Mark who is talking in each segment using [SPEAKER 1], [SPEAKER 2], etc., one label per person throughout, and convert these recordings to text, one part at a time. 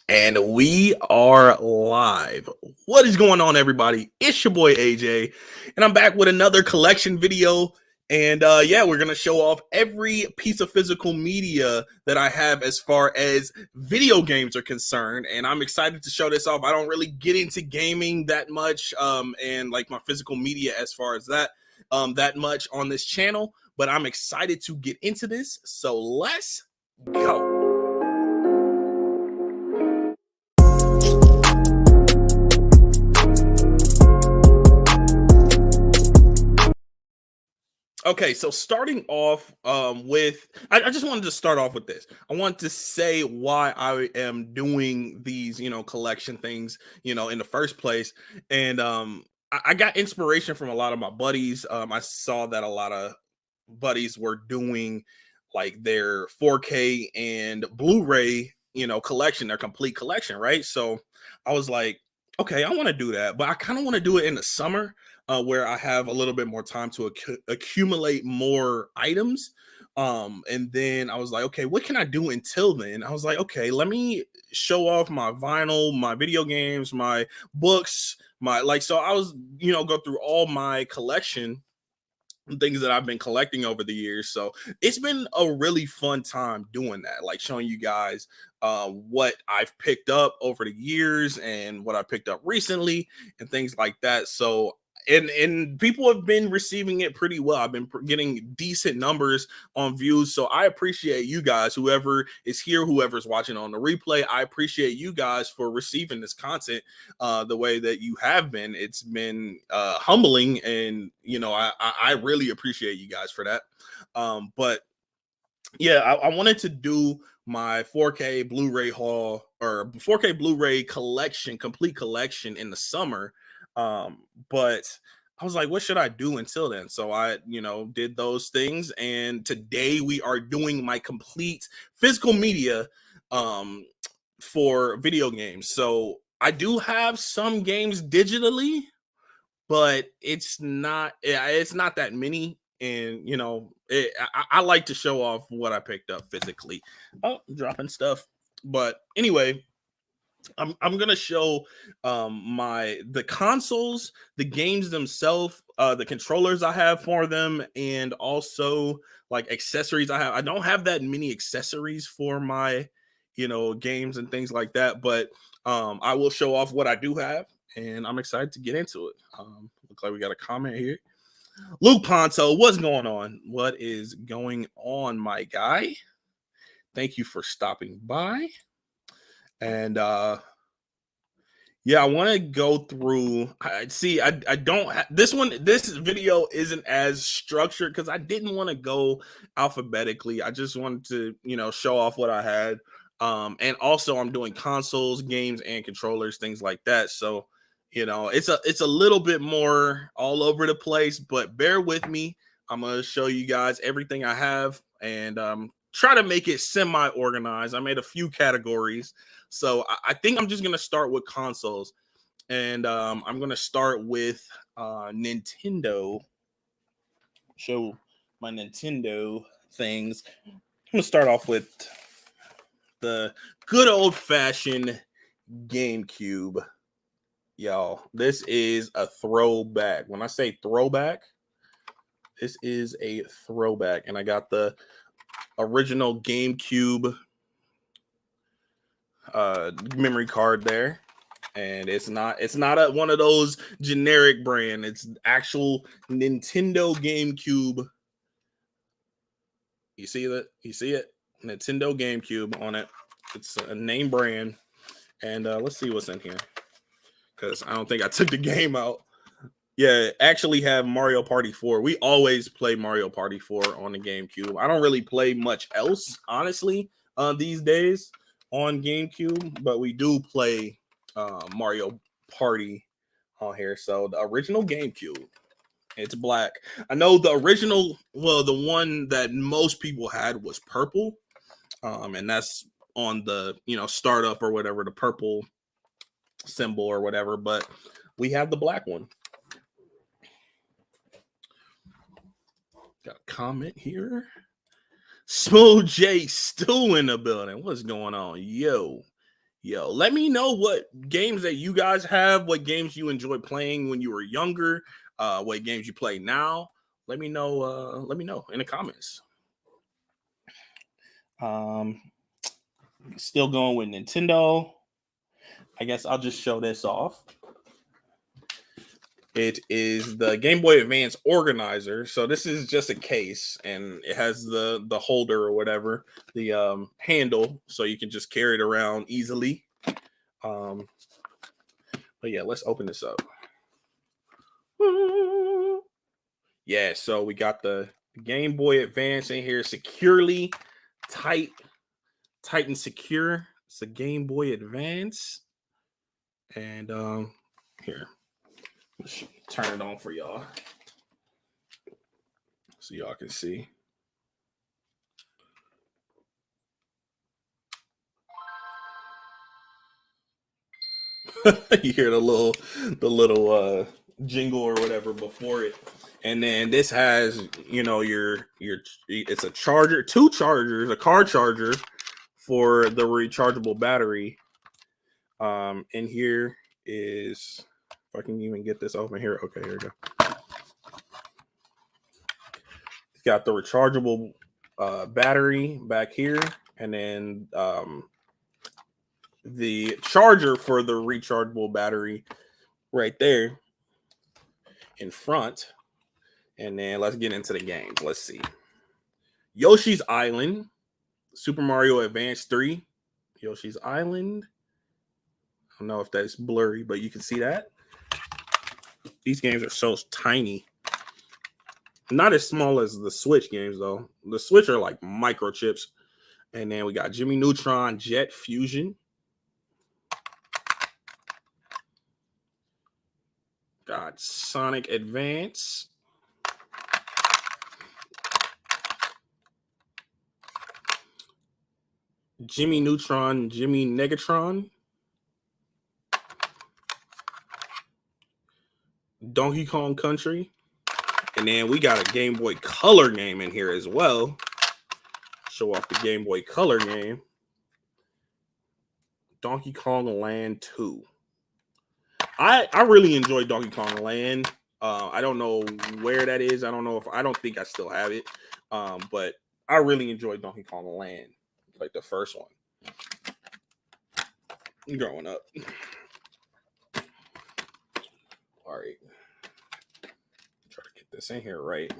[SPEAKER 1] And we are live. What is going on, everybody? It's your boy AJ, and I'm back with another collection video. And yeah, we're gonna show off every piece of physical media that I have as far as video games are concerned. And I'm excited to show this off. I don't really get into gaming that much, and like my physical media as far as that much on this channel. But I'm excited to get into this. So let's go. Okay, so starting off with, I just wanted to start off with this. I want to say why I am doing these, collection things, in the first place. And I got inspiration from a lot of my buddies. I saw that a lot of buddies were doing like their 4K and Blu-ray, collection, their complete collection, right? So I was like, okay, I want to do that, but I kind of want to do it in the summer, where I have a little bit more time to accumulate more items. And then I was like, okay, what can I do until then? I was like, okay, let me show off my vinyl, my video games, my books, so I was, go through all my collection, things that I've been collecting over the years. So it's been a really fun time doing that, like showing you guys what I've picked up over the years and what I picked up recently and things like that. So and people have been receiving it pretty well. I've been getting decent numbers on views, so I appreciate you guys, whoever is here, whoever's watching on the replay. I appreciate you guys for receiving this content the way that you have been. It's been humbling, and I really appreciate you guys for that. But yeah, I wanted to do my 4K Blu-ray haul, or 4K Blu-ray collection, complete collection, in the summer. But I was like, what should I do until then? So I, did those things. And today we are doing my complete physical media for video games. So I do have some games digitally, but it's not that many. And I like to show off what I picked up physically. Oh, dropping stuff. But anyway, I'm gonna show the consoles, the games themselves, the controllers I have for them, and also like accessories I have. I don't have that many accessories for my games and things like that, but I will show off what I do have, and I'm excited to get into it. Looks like we got a comment here. Luke Ponto, what's going on? What is going on, my guy? Thank you for stopping by. And yeah, I want to go through. I don't this video isn't as structured because I didn't want to go alphabetically. I just wanted to show off what I had. And also I'm doing consoles, games, and controllers, things like that. So it's a little bit more all over the place, but bear with me. I'm gonna show you guys everything I have, and try to make it semi-organized. I made a few categories. So I think I'm just going to start with consoles. And I'm going to start with Nintendo. Show my Nintendo things. I'm going to start off with the good old-fashioned GameCube. Y'all, this is a throwback. When I say throwback, this is a throwback. And I got the original GameCube memory card there, and it's not one of those generic brand. It's actual Nintendo GameCube. You see that? You see it? Nintendo GameCube on it. It's a name brand. And let's see what's in here, because I don't think I took the game out. Yeah, actually have Mario Party 4. We always play Mario Party 4 on the GameCube. I don't really play much else, honestly, these days on GameCube, but we do play Mario Party on here. So the original GameCube, it's black. I know the original, well, the one that most people had was purple, and that's on the startup or whatever, the purple symbol or whatever. But we have the black one. Got a comment here. Smooth J Stew in the building. What's going on? Yo, let me know what games that you guys have, what games you enjoyed playing when you were younger, what games you play now. Let me know in the comments. Still going with Nintendo. I guess I'll just show this off. It is the Game Boy Advance organizer. So this is just a case, and it has the holder or whatever, the handle, so you can just carry it around easily. But yeah, let's open this up. Yeah, so we got the Game Boy Advance in here, securely tight and secure. It's a Game Boy Advance. And here, let's turn it on for y'all so y'all can see. You hear the little jingle or whatever before it. And then this has, your it's a charger, two chargers, a car charger for the rechargeable battery. And here is, if I can even get this open here. Okay, here we go. It's got the rechargeable battery back here, and then the charger for the rechargeable battery right there in front. And then let's get into the games. Let's see. Yoshi's Island, Super Mario Advance 3, Yoshi's Island. I don't know if that's blurry, but you can see that. These games are so tiny. Not as small as the Switch games, though. The Switch are like microchips. And then we got Jimmy Neutron Jet Fusion. Got Sonic Advance. Jimmy Neutron, Jimmy Negatron. Donkey Kong Country. And then we got a Game Boy Color game in here as well. Show off the Game Boy Color game. Donkey Kong Land 2. I really enjoy Donkey Kong Land. I don't know where that is. I don't think I still have it. But I really enjoy Donkey Kong Land, like the first one. Growing up. All right. Try to get this in here right.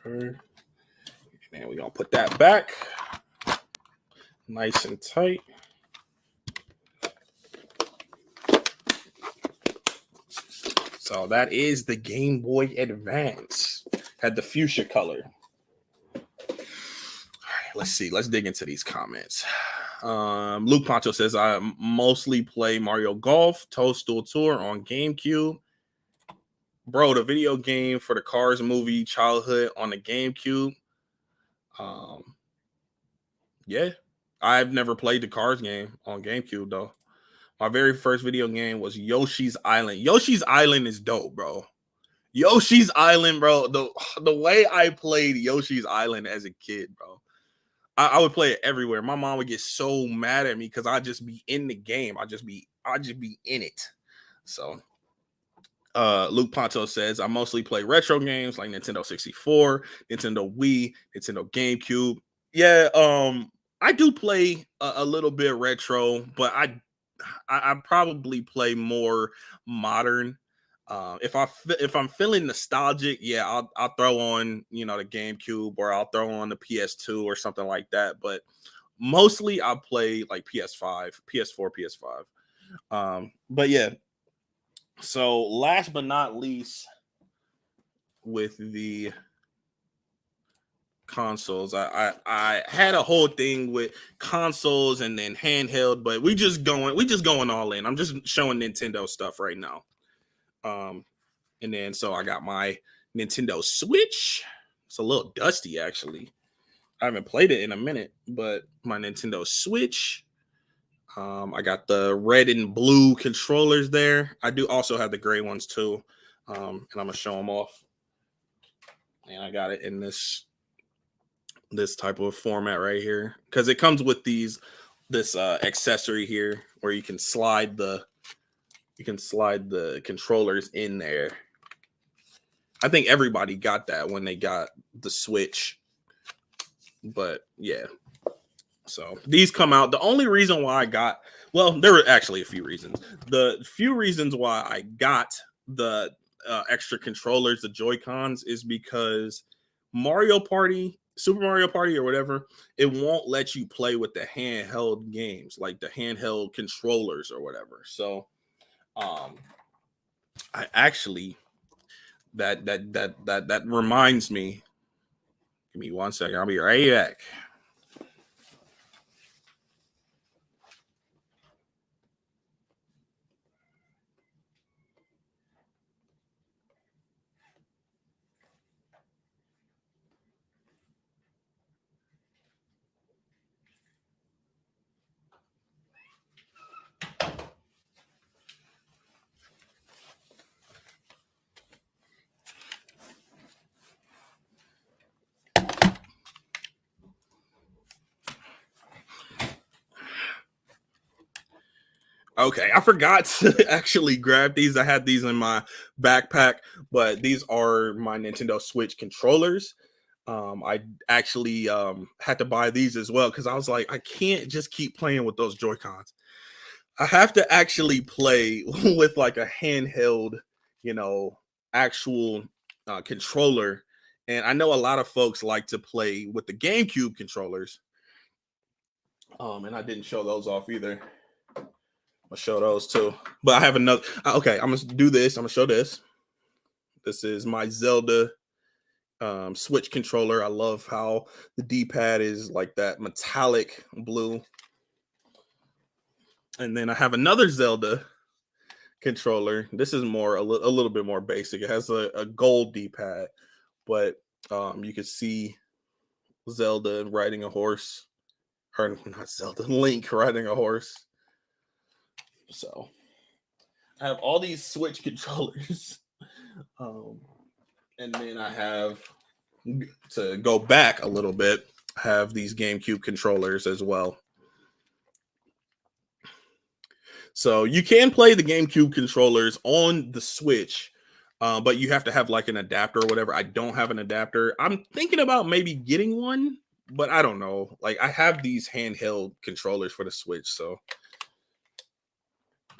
[SPEAKER 1] Okay. And we're gonna put that back. Nice and tight. So that is the Game Boy Advance. Had the fuchsia color. All right, let's see. Let's dig into these comments. Luke Poncho says, I mostly play Mario Golf, Toadstool Tour on GameCube. Bro, the video game for the Cars movie childhood on the GameCube. Yeah. I've never played the Cars game on GameCube, though. My very first video game was Yoshi's Island. Yoshi's Island is dope, bro. Yoshi's Island, bro. The way I played Yoshi's Island as a kid, bro. I would play it everywhere. My mom would get so mad at me because I'd just be in the game. I'd just be in it. So Luke Ponto says, I mostly play retro games like Nintendo 64, Nintendo Wii, Nintendo GameCube. Yeah, I do play a little bit retro, but I probably play more modern. If I'm feeling nostalgic, yeah, I'll throw on the GameCube, or I'll throw on the PS2 or something like that. But mostly I play like PS5, PS4, PS5. But yeah. So last but not least, with the consoles, I had a whole thing with consoles and then handheld, but we just going all in. I'm just showing Nintendo stuff right now. And then so I got my Nintendo Switch. It's a little dusty, actually. I haven't played it in a minute, but my Nintendo Switch. I got the red and blue controllers there. I do also have the gray ones too. and I'm gonna show them off. And I got it in this type of format right here because it comes with this accessory here where you can slide the controllers in there. I think everybody got that when they got the Switch. But yeah. So these come out. The only reason why there were actually a few reasons. The few reasons why I got the extra controllers, the Joy-Cons, is because Super Mario Party or whatever, it won't let you play with the handheld games, like the handheld controllers or whatever. So I actually that reminds me. Give me 1 second. I'll be right back. Okay, I forgot to actually grab these. I had these in my backpack, but these are my Nintendo Switch controllers. I actually had to buy these as well because I was like, I can't just keep playing with those Joy-Cons. I have to actually play with like a handheld, actual controller. And I know a lot of folks like to play with the GameCube controllers. And I didn't show those off either. I'll show those too. But I have another. Okay, I'm gonna do this. I'm gonna show this. This is my Zelda Switch controller. I love how the D-pad is like that metallic blue. And then I have another Zelda controller. This is a little bit more basic. It has a gold D-pad, but you can see Zelda riding a horse, or not Zelda, Link riding a horse. So I have all these Switch controllers. And then I have, to go back a little bit, have these GameCube controllers as well. So you can play the GameCube controllers on the Switch, but you have to have like an adapter or whatever. I don't have an adapter. I'm thinking about maybe getting one, but I don't know. Like I have these handheld controllers for the Switch, so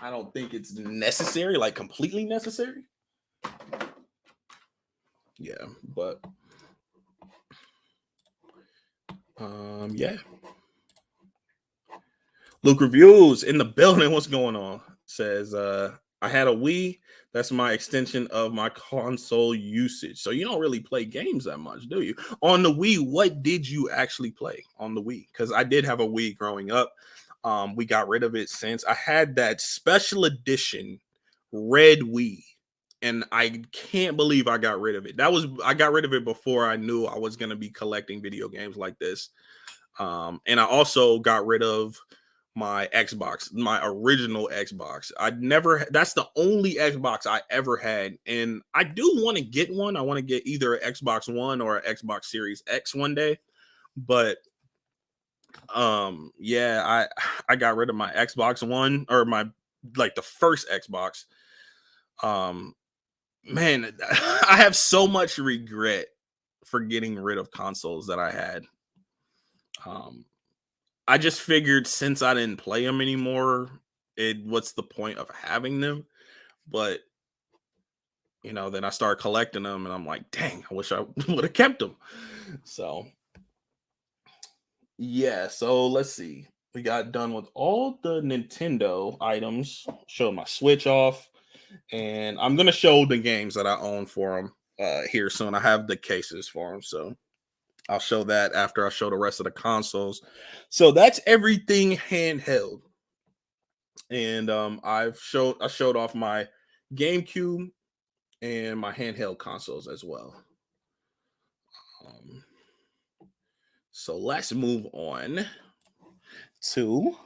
[SPEAKER 1] I don't think it's necessary, like completely necessary. Yeah, but yeah. Luke Reviews in the building. What's going on? Says I had a Wii. That's my extension of my console usage. So you don't really play games that much, do you? On the Wii, what did you actually play on the Wii? Because I did have a Wii growing up. We got rid of it since I had that special edition red Wii, and I can't believe I got rid of it. I got rid of it before I knew I was going to be collecting video games like this. And I also got rid of my Xbox, my original Xbox. That's the only Xbox I ever had. And I do want to get one. I want to get either an Xbox One or an Xbox Series X one day. But yeah, I got rid of my Xbox One, or the first Xbox. Man, I have so much regret for getting rid of consoles that I had. I just figured since I didn't play them anymore, what's the point of having them? But then I started collecting them, and I'm like, dang, I wish I would have kept them. So yeah, so let's see. We got done with all the Nintendo items. Showed my Switch off, and I'm gonna show the games that I own for them here soon. I have the cases for them, so I'll show that after I show the rest of the consoles. So that's everything handheld. And I showed off my GameCube and my handheld consoles as well. So let's move on to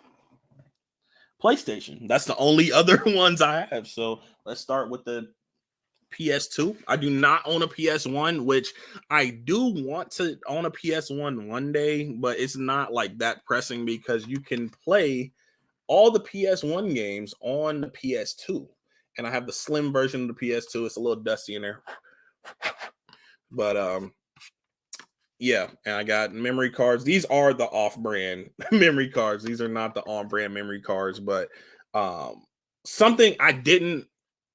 [SPEAKER 1] PlayStation. That's the only other ones I have. So let's start with the PS2. I do not own a PS1, which I do want to own a PS1 one day, but it's not like that pressing because you can play all the PS1 games on the PS2. And I have the slim version of the PS2. It's a little dusty in there. But yeah, and I got memory cards. These are the off-brand memory cards. These are not the on-brand memory cards, but something I didn't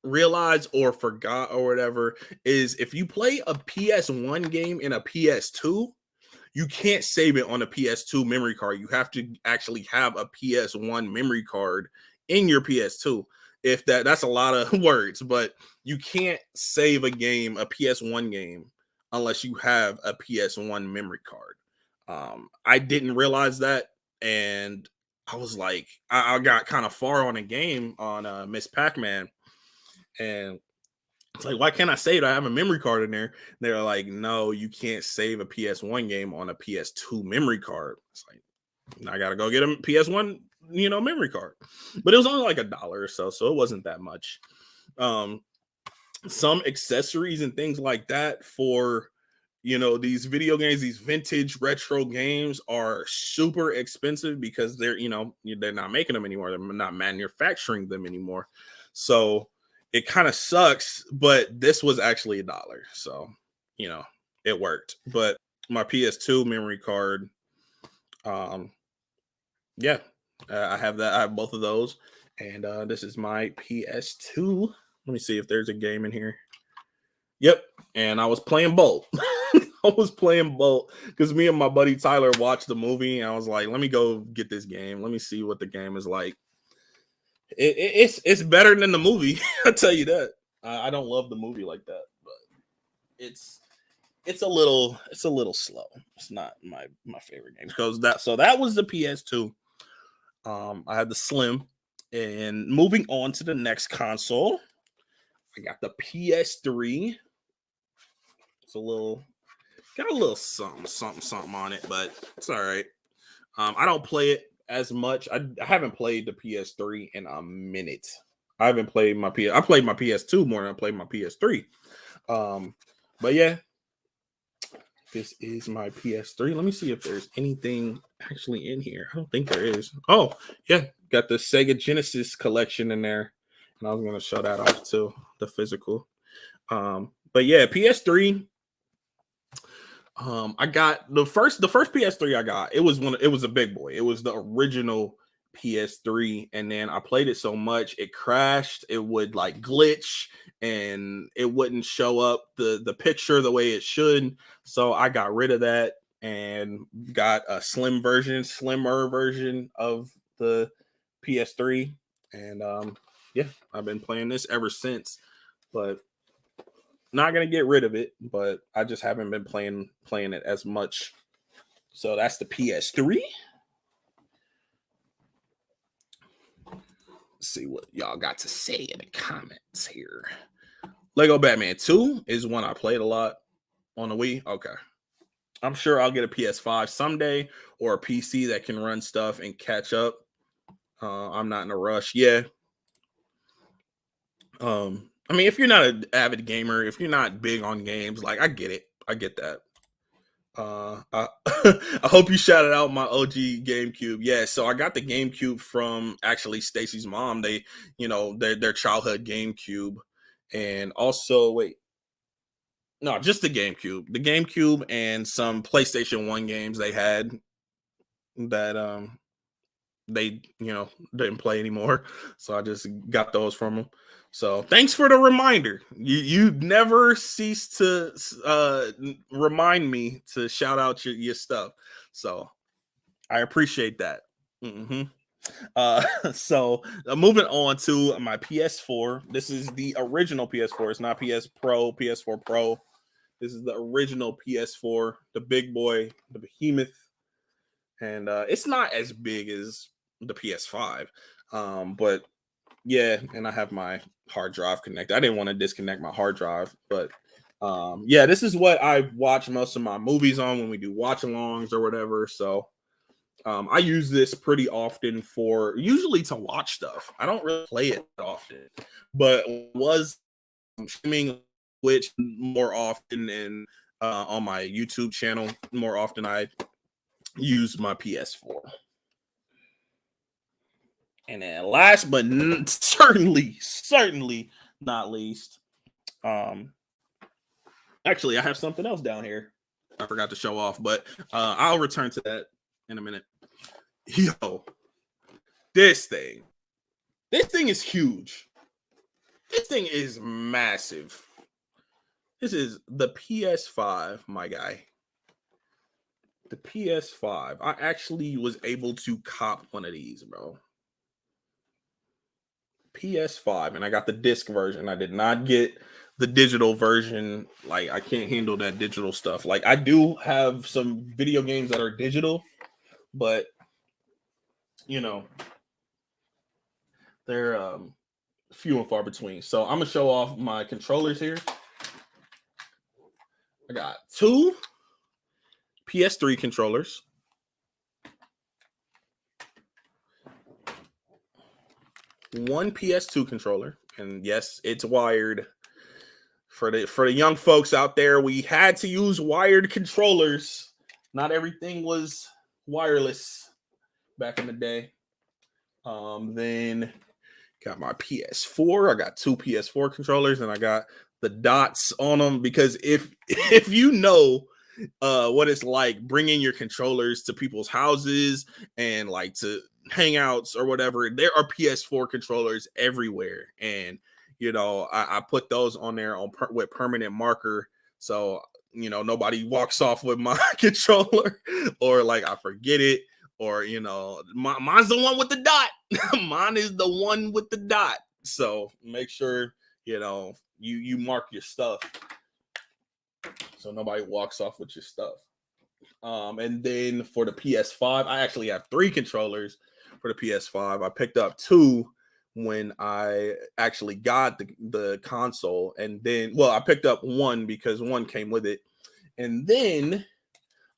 [SPEAKER 1] realize or forgot or whatever is if you play a PS1 game in a PS2, you can't save it on a PS2 memory card. You have to actually have a PS1 memory card in your PS2. If that's a lot of words, but you can't save a game, a PS1 game, unless you have a PS1 memory card. I didn't realize that, and I was like, I got kind of far on a game on Miss Pac-Man, and it's like, why can't I save it? I have a memory card in there. They're like, no, you can't save a PS1 game on a PS2 memory card. It's like, I gotta go get a PS1, memory card. But it was only like $1 or so it wasn't that much. Some accessories and things like that for these video games, these vintage retro games are super expensive because they're not making them anymore. They're not manufacturing them anymore. So it kind of sucks, but this was actually $1. So, it worked. But my PS2 memory card, yeah, I have that. I have both of those. And this is my PS2. Let me see if there's a game in here. Yep. And I was playing Bolt. I was playing Bolt because me and my buddy Tyler watched the movie. And I was like, let me go get this game. Let me see what the game is like. It's better than the movie. I'll tell you that. I don't love the movie like that, but it's a little slow. It's not my favorite game because that was the PS2. I had the Slim, and moving on to the next console, I got the PS3. It's got a little something on it, but it's all right. I don't play it as much. I haven't played the PS3 in a minute. I played my PS2 more than I played my PS3. But yeah, this is my PS3. Let me see if there's anything actually in here. I don't think there is. Oh, yeah, got the Sega Genesis collection in there. And I was gonna show that off too, the physical. But yeah, PS3. I got the first PS3 I got. It was a big boy. It was the original PS3, and then I played it so much it crashed. It would like glitch, and it wouldn't show up the picture the way it should. So I got rid of that and got a slimmer version of the PS3, and yeah, I've been playing this ever since. But not gonna get rid of it, but I just haven't been playing it as much. So that's the PS3. Let's see what y'all got to say in the comments here. Lego Batman 2 is one I played a lot on the Wii. Okay. I'm sure I'll get a PS5 someday or a PC that can run stuff and catch up. I'm not in a rush. Yeah. I mean, if you're not an avid gamer, if you're not big on games, like I get it. I get that. I, I hope you shouted out my OG GameCube. Yeah, so I got the GameCube from actually Stacy's mom. They, their childhood GameCube, and also just the GameCube and some PlayStation 1 games they had that they didn't play anymore. So I just got those from them. So thanks for the reminder. You never cease to remind me to shout out your stuff. So I appreciate that. So moving on to my PS4. This is the original PS4. It's not PS4 Pro. This is the original PS4, the big boy, the behemoth. And it's not as big as the PS5. But yeah, and I have my hard drive connected. I didn't want to disconnect my hard drive, but yeah, this is what I watch most of my movies on when we do watch alongs or whatever. So I use this pretty often usually to watch stuff. I don't really play it often, but was streaming Twitch more often, and on my YouTube channel more often, I use my PS4. And then last but certainly not least, um, actually, I have something else down here I forgot to show off, but I'll return to that in a minute. Yo, this thing is huge. This thing is massive. This is the PS5, my guy. The PS5. I actually was able to cop one of these, bro. PS5, and I got the disc version. I did not get the digital version. Like, I can't handle that digital stuff. Like, I do have some video games that are digital, but you know, they're few and far between. So I'm gonna show off my controllers here. I got 2 PS3 controllers, 1 PS2 controller, and yes, it's wired. For the young folks out there, we had to use wired controllers. Not everything was wireless back in the day. Then got my PS4. I got 2 PS4 controllers, and I got the dots on them, because if you know what it's like bringing your controllers to people's houses and like to hangouts or whatever, there are PS4 controllers everywhere, and I put those on there with permanent marker, so nobody walks off with my controller, or like I forget it, or mine's the one with the dot. Mine is the one with the dot. So make sure you mark your stuff so nobody walks off with your stuff. And then for the PS5, I actually have 3 controllers for the PS5. I picked up 2 when I actually got the console, and then I picked up 1 because 1 came with it, and then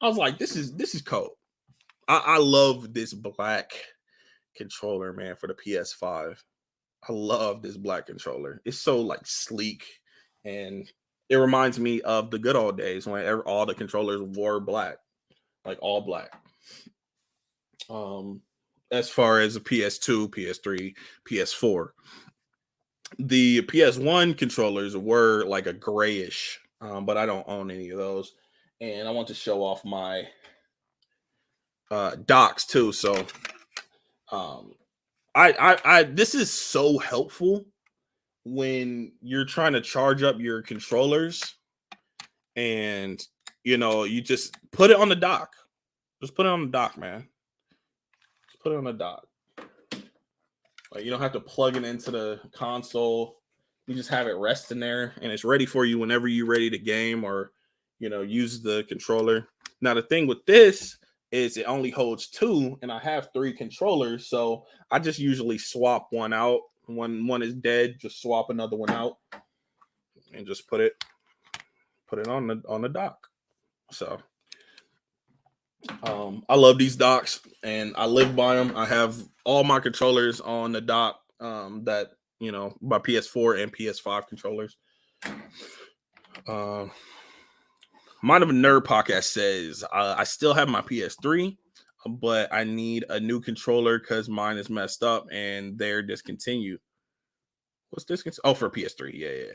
[SPEAKER 1] I was like, this is cool. I love this black controller, man, for the PS5. I love this black controller. It's so like sleek, and it reminds me of the good old days when all the controllers were black, like all black. As far as the PS2, PS3, PS4, the PS1 controllers were like a grayish, but I don't own any of those. And I want to show off my docks too. So I this is so helpful when you're trying to charge up your controllers, and you just put it on the dock. Just put it on the dock, man. Just put it on the dock. Like, you don't have to plug it into the console. You just have it resting there, and it's ready for you whenever you're ready to game or use the controller. Now the thing with this is it only holds 2, and I have 3 controllers, so I just usually swap one out. When one is dead, just swap another one out and just put it on the dock. So I love these docks, and I live by them. I have all my controllers on the dock, that my PS4 and PS5 controllers. Mind of a Nerd podcast says I still have my PS3, but I need a new controller because mine is messed up and they're discontinued. What's discontinued? Oh, for PS3, yeah.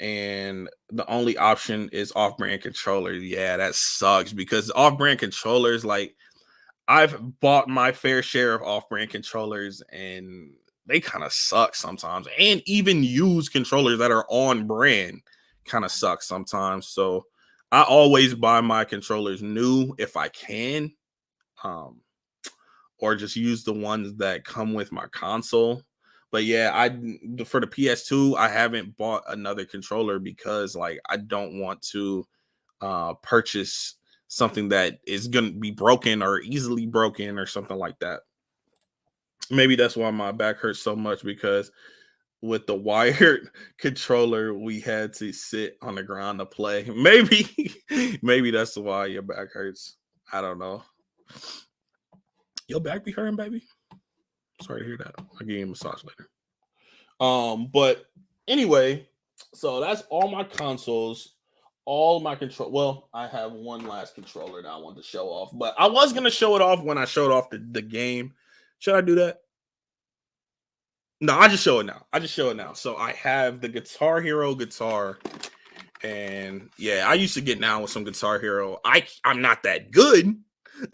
[SPEAKER 1] And the only option is off-brand controllers. Yeah, that sucks, because off-brand controllers, like, I've bought my fair share of off-brand controllers, and they kind of suck sometimes. And even used controllers that are on brand kind of suck sometimes. So I always buy my controllers new if I can, or just use the ones that come with my console. But yeah, for the PS2, I haven't bought another controller because like I don't want to purchase something that is going to be broken or easily broken or something like that. Maybe that's why my back hurts so much, because with the wired controller, we had to sit on the ground to play. Maybe that's why your back hurts. I don't know. Your back be hurting, baby? Sorry to hear that. I'll give you a massage later. But anyway, So that's all my consoles, all my control. Well, I have one last controller that I want to show off, but I was gonna show it off when I showed off the game. Should I do that? No, I just show it now. I just show it now. So I have the Guitar Hero guitar, and yeah, I used to get down with some Guitar Hero. I'm not that good,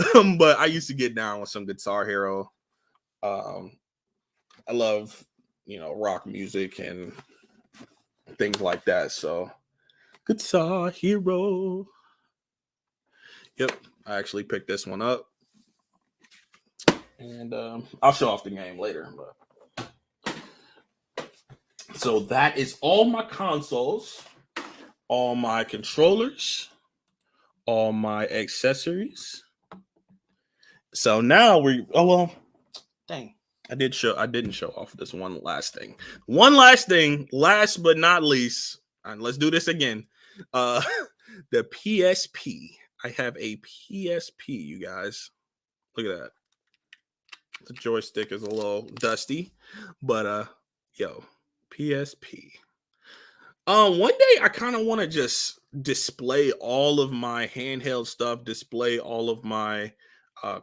[SPEAKER 1] but I used to get down with some Guitar Hero. Um, I love rock music and things like that. So Guitar Hero. Yep, I actually picked this one up, and I'll show off the game later. But so that is all my consoles, all my controllers, all my accessories. So now dang, I didn't show off this one last thing. One last thing, last but not least, and let's do this again. Uh the PSP. I have a PSP, you guys. Look at that. The joystick is a little dusty, but yo, PSP. One day I kind of want to just display all of my handheld stuff, display all of my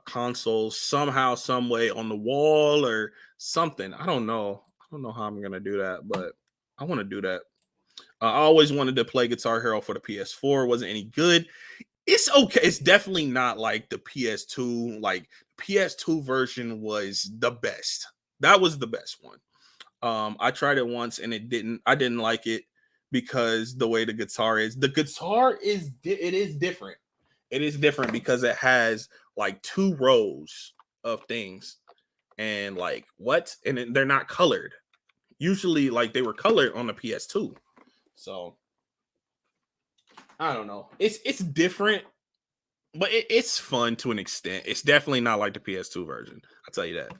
[SPEAKER 1] consoles somehow, some way on the wall or something. I don't know. I don't know how I'm gonna do that, but I want to do that. I always wanted to play Guitar Hero for the PS4. Wasn't any good. It's okay. It's definitely not like the PS2. Like PS2 version was the best. That was the best one. I tried it once and I didn't like it because the way the guitar is. The guitar it is different. It is different because it has like two rows of things and like what? And they're not colored. Usually like they were colored on the PS2. So I don't know. It's different, but it's fun to an extent. It's definitely not like the PS2 version. I'll tell you that.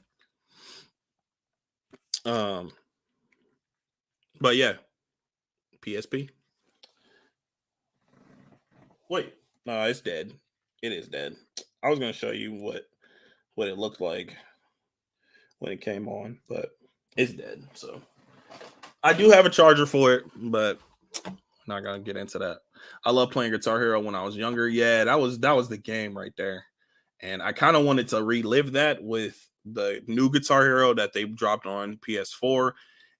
[SPEAKER 1] But yeah, PSP. Wait, no, it's dead. It is dead. I was gonna show you what it looked like when it came on, but it's dead. So I do have a charger for it, but I'm not gonna get into that. I love playing Guitar Hero when I was younger. Yeah, that was the game right there. And I kind of wanted to relive that with the new Guitar Hero that they dropped on PS4.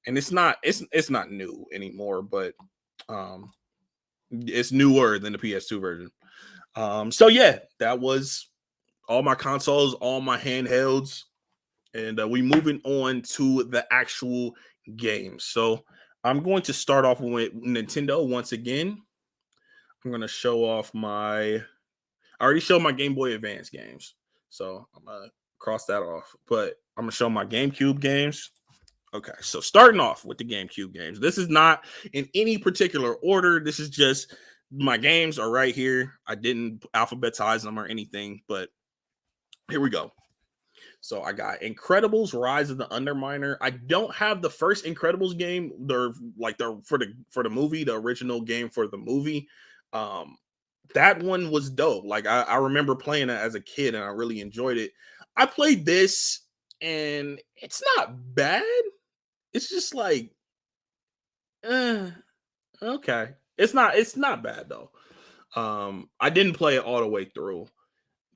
[SPEAKER 1] And it's not new anymore, but it's newer than the PS2 version. So yeah, that was all my consoles, all my handhelds, and we moving on to the actual games. So I'm going to start off with Nintendo once again. I'm going to show off I already showed my Game Boy Advance games, so I'm gonna cross that off. But I'm gonna show my GameCube games. Okay, so starting off with the GameCube games. This is not in any particular order. This is just my games are right here. I didn't alphabetize them or anything, but here we go. So I got Incredibles: Rise of the Underminer. I don't have the first Incredibles game. They're like for the movie, the original game for the movie. That one was dope. Like I remember playing it as a kid and I really enjoyed it. I played this and it's not bad. It's just like, okay. It's not bad though. I didn't play it all the way through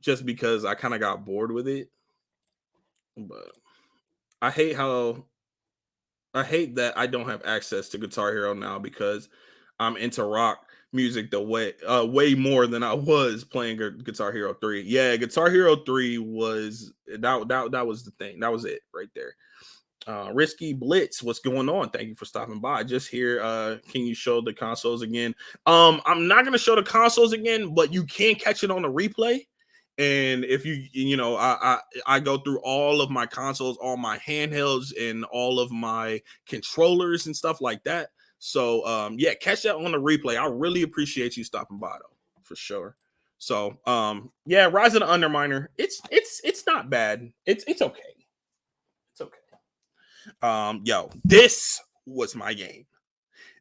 [SPEAKER 1] just because I kind of got bored with it. But I hate that I don't have access to Guitar Hero now because I'm into rock music the way more than I was playing Guitar Hero 3. Yeah, Guitar Hero 3 was that was the thing. That was it right there. Risky Blitz, what's going on? Thank you for stopping by. Just here, can you show the consoles again? I'm not gonna show the consoles again, but you can catch it on the replay. And if I go through all of my consoles, all my handhelds, and all of my controllers and stuff like that. So yeah, catch that on the replay. I really appreciate you stopping by though, for sure. So yeah, Rise of the Underminer. It's not bad. It's okay. It's okay. Yo, this was my game.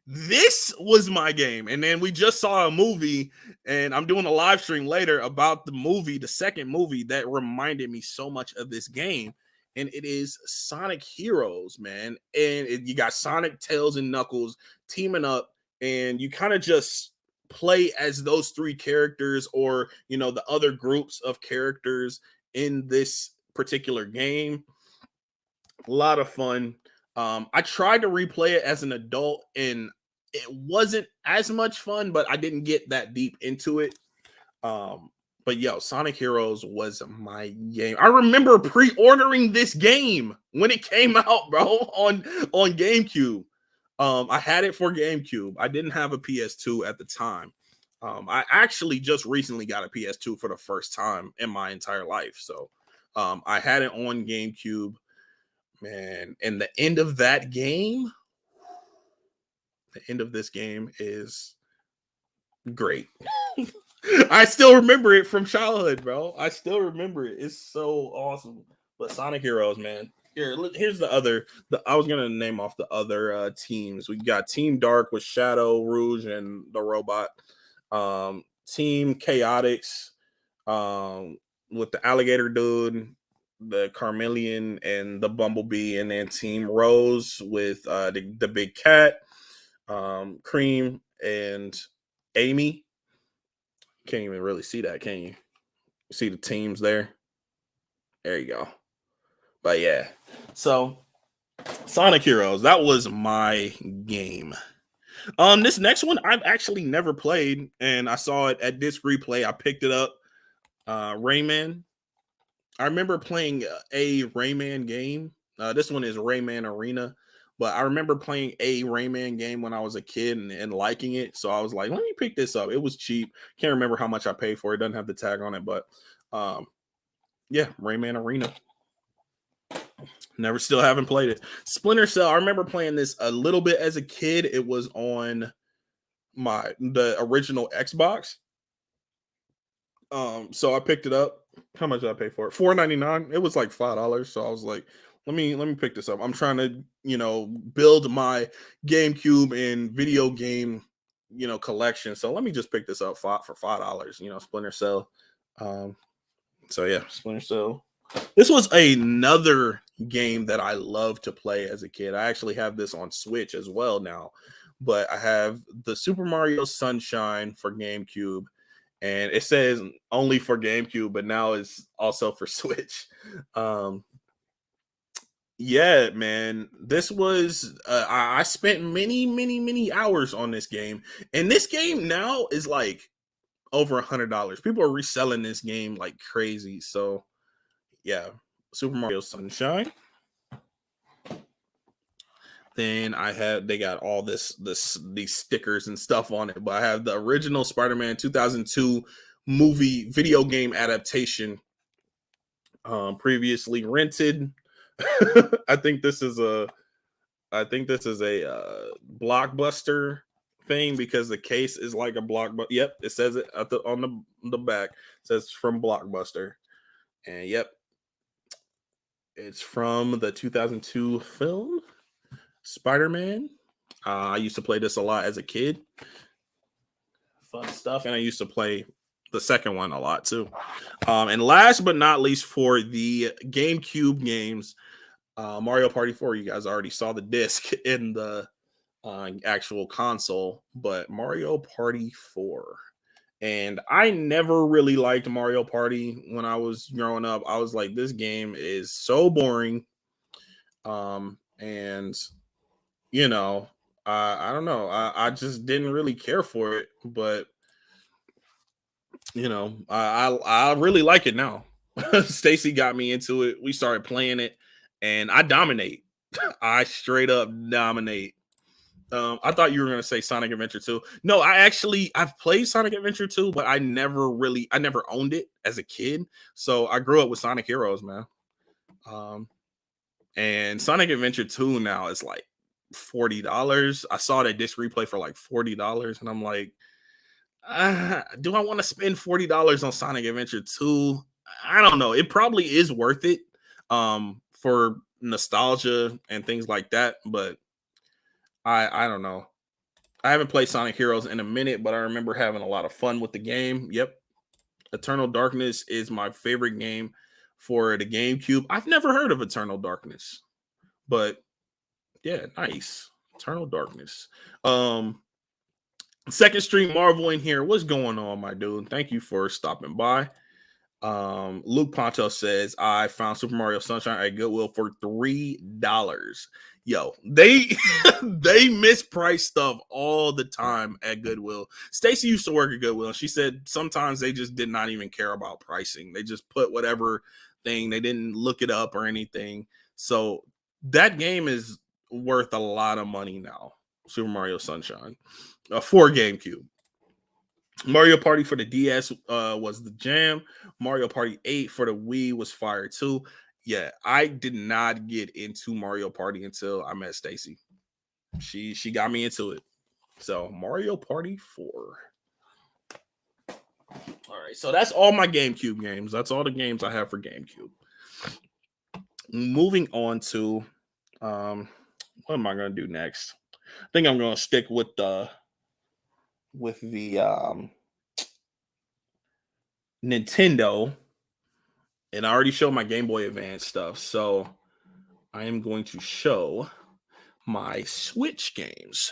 [SPEAKER 1] This was my game. And then we just saw a movie, and I'm doing a live stream later about the movie, the second movie that reminded me so much of this game. and it is Sonic Heroes, man. And you got Sonic, Tails, and Knuckles teaming up, and you kind of just play as those three characters, or the other groups of characters in this particular game. A lot of fun. I tried to replay it as an adult, and it wasn't as much fun, but I didn't get that deep into it. Um, but yo, Sonic Heroes was my game. I remember pre-ordering this game when it came out, bro, on GameCube. I had it for GameCube. I didn't have a PS2 at the time. I actually just recently got a PS2 for the first time in my entire life. So I had it on GameCube, man. And the end of that game, the end of this game is great. I still remember it from childhood, bro. I still remember it. It's so awesome. But Sonic Heroes, man. Here's the other. I was gonna name off the other teams. We got Team Dark with Shadow, Rouge, and the robot. Team Chaotix, with the alligator dude, the Carmelian, and the Bumblebee, and then Team Rose with the big cat, Cream, and Amy. Can't even really see that, can you? See the teams there? There you go. But yeah, so Sonic Heroes, that was my game. This next one I've actually never played, and I saw it at Disc Replay. I picked it up. Rayman. I remember playing a Rayman game. This one is Rayman Arena, but I remember playing a Rayman game when I was a kid and liking it. So I was like, let me pick this up. It was cheap. Can't remember how much I paid for it. It doesn't have the tag on it, but yeah, Rayman Arena. Still haven't played it. Splinter Cell. I remember playing this a little bit as a kid. It was on the original Xbox. So I picked it up. How much did I pay for it? $4.99. It was like $5. So I was like, let me pick this up. I'm trying to, build my GameCube and video game, collection. So let me just pick this up for $5, Splinter Cell. So yeah, Splinter Cell. This was another game that I loved to play as a kid. I actually have this on Switch as well now, but I have the Super Mario Sunshine for GameCube, and it says only for GameCube, but now it's also for Switch. Yeah, man, this was I spent many hours on this game, and this game now is like over $100. People are reselling this game like crazy. So yeah, Super Mario Sunshine. Then they got all these stickers and stuff on it, but I have the original Spider-Man 2002 movie video game adaptation, previously rented. I think this is a Blockbuster thing, because the case is like a Blockbuster. Yep, it says it on the back. It says from Blockbuster, and yep, it's from the 2002 film Spider-Man. I used to play this a lot as a kid. Fun stuff, and I used to play the second one a lot too. And last but not least, for the GameCube games, Mario Party 4. You guys already saw the disc in the actual console, but Mario Party 4. And I never really liked Mario Party when I was growing up. I was like, this game is so boring. And I don't know. I just didn't really care for it, but I really like it now. Stacy got me into it. We started playing it, and I dominate. I straight up dominate. I thought you were gonna say Sonic Adventure 2. No, I've played Sonic Adventure 2, but I never owned it as a kid. So I grew up with Sonic Heroes, man. And Sonic Adventure 2 now is like $40. I saw that disc replay for like $40, and I'm like, do I want to spend $40 on Sonic Adventure 2? I don't know. It probably is worth it for nostalgia and things like that, but I don't know. I haven't played Sonic Heroes in a minute, but I remember having a lot of fun with the game. Yep. Eternal Darkness is my favorite game for the GameCube. I've never heard of Eternal Darkness, but yeah, nice. Eternal Darkness. Second Street Marvel in here. What's going on, my dude? Thank you for stopping by. Luke Ponto says, I found Super Mario Sunshine at Goodwill for $3. Yo, they they misprice stuff all the time at Goodwill. Stacy used to work at Goodwill, and she said sometimes they just did not even care about pricing. They just put whatever thing, they didn't look it up or anything. So that game is worth a lot of money now. Super Mario Sunshine for GameCube. Mario Party for the DS was the jam. Mario Party 8 for the Wii was fire too. Yeah, I did not get into Mario Party until I met Stacy. She got me into it. So Mario Party 4. All right, so that's all my GameCube games. That's all the games I have for GameCube. Moving on to what am I gonna do next? I think I'm gonna stick with the Nintendo, and I already showed my Game Boy Advance stuff, so I am going to show my Switch games,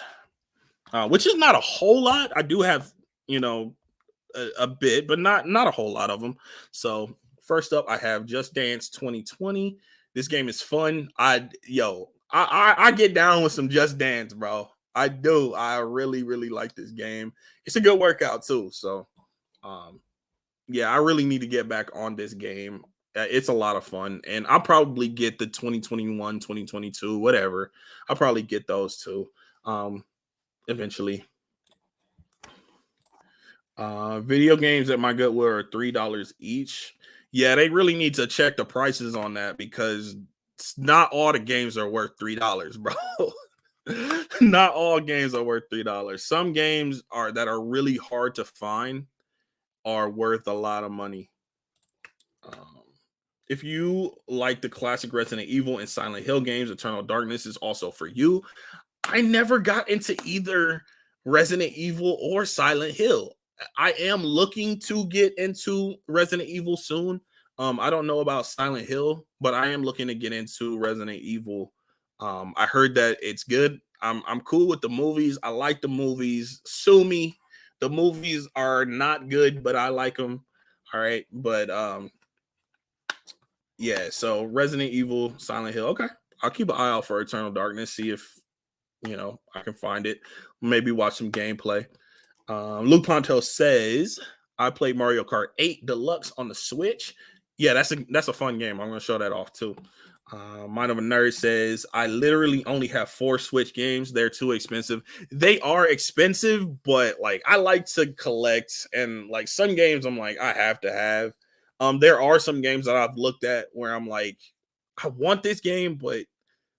[SPEAKER 1] which is not a whole lot. I do have, a bit, but not a whole lot of them. So first up, I have Just Dance 2020. This game is fun. I get down with some Just Dance, bro. I do. I really, really like this game. It's a good workout too. So, yeah, I really need to get back on this game. It's a lot of fun, and I'll probably get the 2021, 2022, whatever. I'll probably get those too, eventually. Video games at my Goodwill are $3 each. Yeah, they really need to check the prices on that because not all the games are worth $3, bro. Not all games are worth $3. Some games that are really hard to find are worth a lot of money. If you like the classic Resident Evil and Silent Hill games, Eternal Darkness is also for you. I never got into either Resident Evil or Silent Hill. I am looking to get into Resident Evil soon. I don't know about Silent Hill, but I am looking to get into Resident Evil. I heard that it's good. I'm cool with the movies. I like the movies. Sue me. The movies are not good, but I like them. All right, but yeah. So Resident Evil, Silent Hill. Okay, I'll keep an eye out for Eternal Darkness. See if I can find it. Maybe watch some gameplay. Luke Ponto says, I played Mario Kart 8 Deluxe on the Switch. Yeah, that's a fun game. I'm going to show that off too. Mind of a Nerd says, I literally only have 4 Switch games. They're too expensive. They are expensive, but like I like to collect, and like some games I'm like, I have to have. There are some games that I've looked at where I'm like, I want this game, but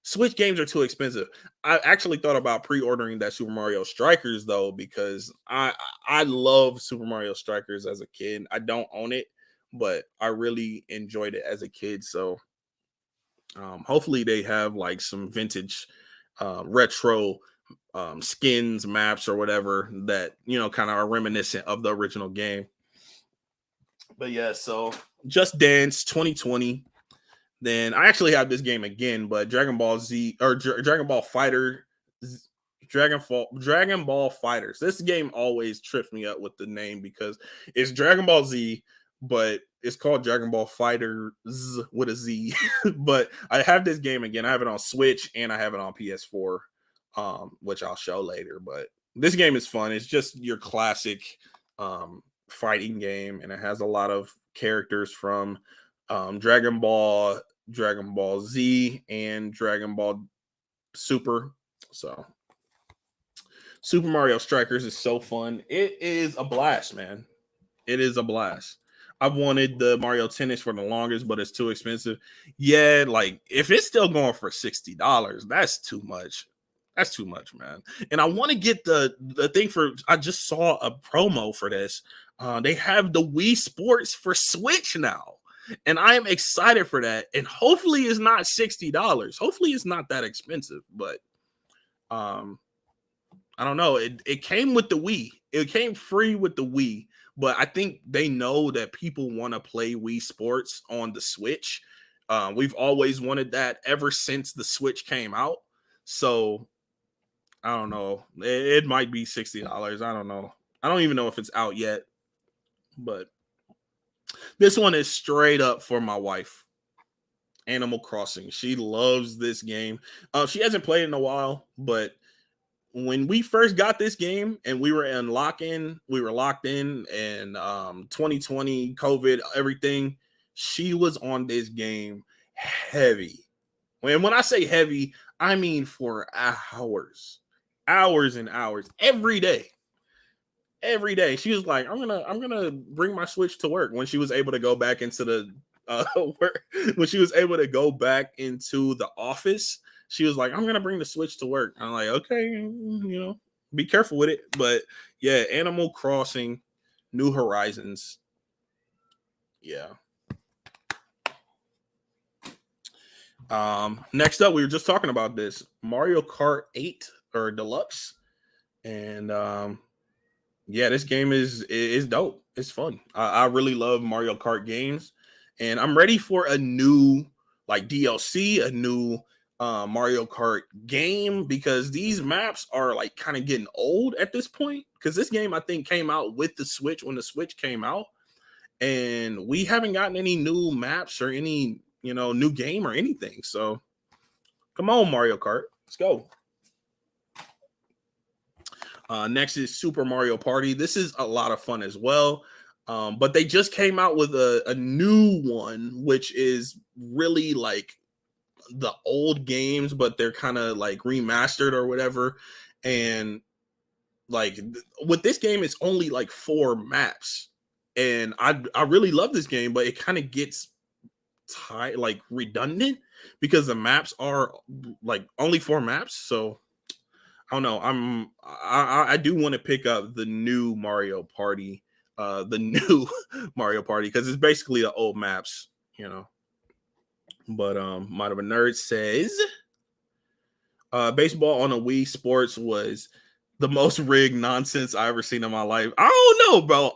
[SPEAKER 1] Switch games are too expensive. I actually thought about pre-ordering that Super Mario Strikers though, because I love Super Mario Strikers as a kid. I don't own it, but I really enjoyed it as a kid. So hopefully they have like some vintage retro skins, maps, or whatever that kind of are reminiscent of the original game. But yeah, so Just Dance 2020. Then I actually have this game again, but Dragon Ball Z or Dragon Ball Fighter, Dragon Ball Fighters. This game always trips me up with the name because it's Dragon Ball Z, but it's called Dragon Ball Fighter with a Z. But I have this game again. I have it on Switch and I have it on PS4, which I'll show later. But this game is fun. It's just your classic fighting game, and it has a lot of characters from Dragon Ball Z, and Dragon Ball Super. So Super Mario Strikers is so fun. It is a blast, man. It is a blast. I've wanted the Mario Tennis for the longest, but it's too expensive. Yeah, like if it's still going for $60, that's too much. That's too much, man. And I want to get the thing for. I just saw a promo for this. They have the Wii Sports for Switch now. And I am excited for that. And hopefully it's not $60. Hopefully it's not that expensive. But I don't know. It came with the Wii. It came free with the Wii. but I think they know that people want to play Wii Sports on the Switch. We've always wanted that ever since the Switch came out. So I don't know. It might be $60. I don't know. I don't even know if it's out yet. But this one is straight up for my wife. Animal Crossing. She loves this game. She hasn't played in a while, but when we first got this game and we were locked in, and 2020, COVID, everything, she was on this game heavy. When I say heavy, I mean for hours and hours every day. Every day she was like, I'm gonna bring my Switch to work. When she was able to go back into the when she was able to go back into the office, she was like, I'm gonna bring the Switch to work. I'm like, okay, be careful with it. But yeah, Animal Crossing, New Horizons. Yeah. Next up, we were just talking about this Mario Kart 8 or Deluxe, and yeah, this game is dope. It's fun. I really love Mario Kart games, and I'm ready for a new like DLC, a new Mario Kart game, because these maps are like kind of getting old at this point. Because this game I think came out with the Switch when the Switch came out, and we haven't gotten any new maps or any new game or anything. So come on, Mario Kart, let's go. Next is Super Mario Party. This is a lot of fun as well. But they just came out with a new one, which is really like the old games, but they're kind of like remastered or whatever. And like with this game, it's only like 4 maps. And I really love this game, but it kind of gets like redundant because the maps are like only 4 maps. So I don't know. I do want to pick up the new Mario Party, because it's basically the old maps, But Might of a Nerd says, baseball on a Wii Sports was the most rigged nonsense I ever seen in my life. I don't know, bro.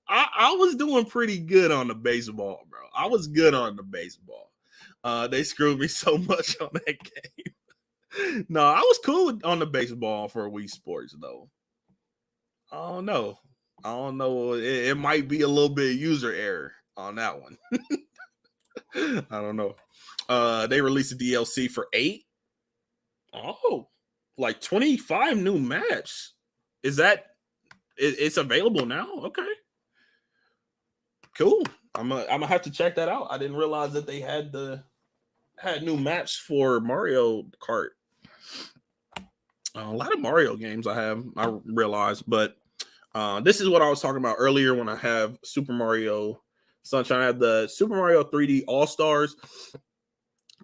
[SPEAKER 1] I was doing pretty good on the baseball, bro. I was good on the baseball. They screwed me so much on that game. No, I was cool on the baseball for Wii Sports though. I don't know. It might be a little bit user error on that one. I don't know. They released a DLC for 8. Oh, like 25 new maps. Is that it's available now? Okay. Cool. I'm gonna have to check that out. I didn't realize that they had new maps for Mario Kart. A lot of Mario games I realized, but this is what I was talking about earlier when I have Super Mario Sunshine. I have the Super Mario 3D All-Stars.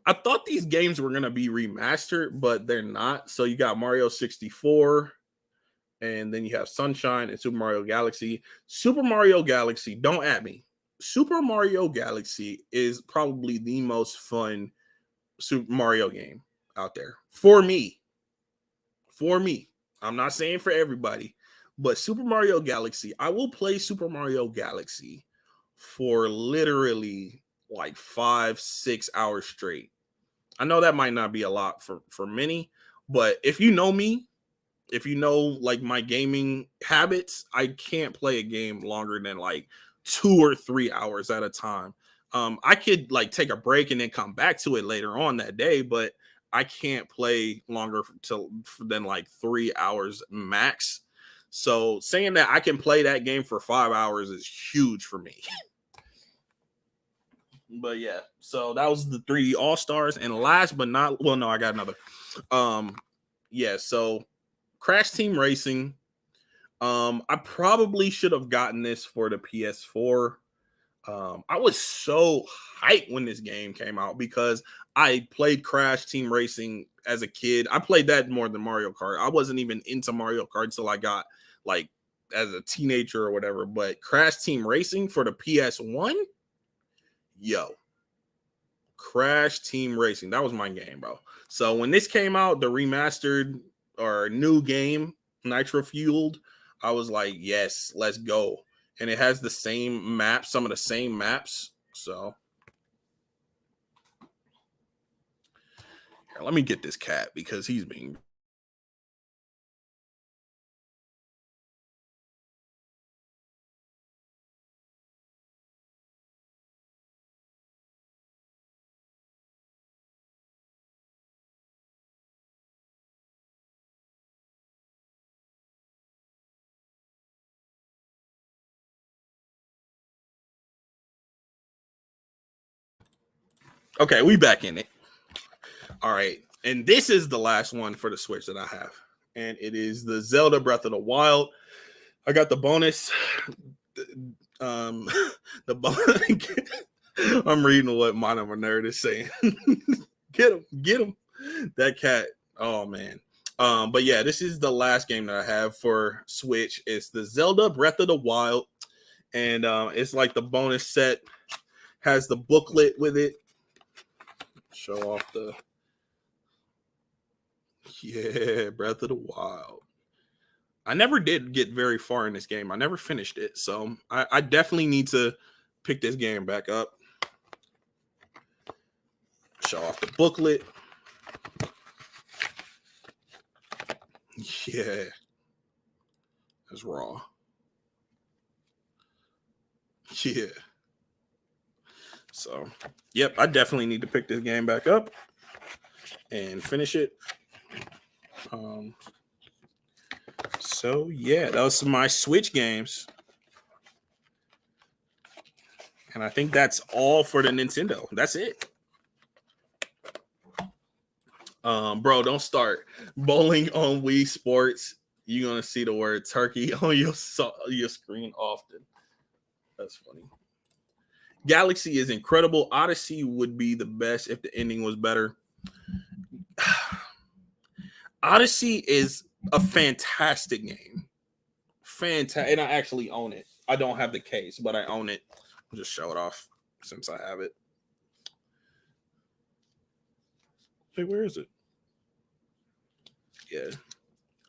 [SPEAKER 1] I thought these games were going to be remastered, but they're not. So you got Mario 64, and then you have Sunshine and Super Mario Galaxy. Super Mario Galaxy, don't at me. Super Mario Galaxy is probably the most fun Super Mario game out there for me. I'm not saying for everybody, but Super Mario Galaxy, I will play Super Mario Galaxy for literally like 5-6 hours straight. I know that might not be a lot for many, but if you know me, if you know like my gaming habits, I can't play a game longer than like 2 or 3 hours at a time. I could like take a break and then come back to it later on that day, but I can't play longer than like 3 hours max. So saying that I can play that game for 5 hours is huge for me. But yeah, so that was the 3D All-Stars. And last but not, well, no, I got another. Yeah, so Crash Team Racing. I probably should have gotten this for the PS4. I was so hyped when this game came out because I played Crash Team Racing as a kid. I played that more than Mario Kart. I wasn't even into Mario Kart until I got like as a teenager or whatever. But Crash Team Racing for the PS1, yo, Crash Team Racing, that was my game, bro. So when this came out, the remastered or new game, Nitro Fueled, I was like, yes, let's go. and it has the same maps, some of the same maps. So here, let me get this cat because he's being. Okay, we back in it. All right, and this is the last one for the Switch that I have, and it is the Zelda Breath of the Wild. I got the bonus. Um, the bonus. I'm reading what Mind of a Nerd is saying. Get him. That cat. Oh man. But yeah, this is the last game that I have for Switch. It's the Zelda Breath of the Wild, and it's like the bonus set has the booklet with it. Show off the Breath of the Wild. I never did get very far in this game. I never finished it, so I definitely need to pick this game back up. Show off the booklet. Yeah, that's raw. Yeah. So, yep, I definitely need to pick this game back up and finish it. So yeah, that was my Switch games. And I think that's all for the Nintendo. That's it. Bro, don't start bowling on Wii Sports. You're gonna see the word turkey on your screen often. That's funny. Galaxy is incredible. Odyssey would be the best if the ending was better. Odyssey is a fantastic game. Fantastic. And I actually own it. I don't have the case, but I own it. I'll just show it off since I have it. Hey, where is it? Yeah.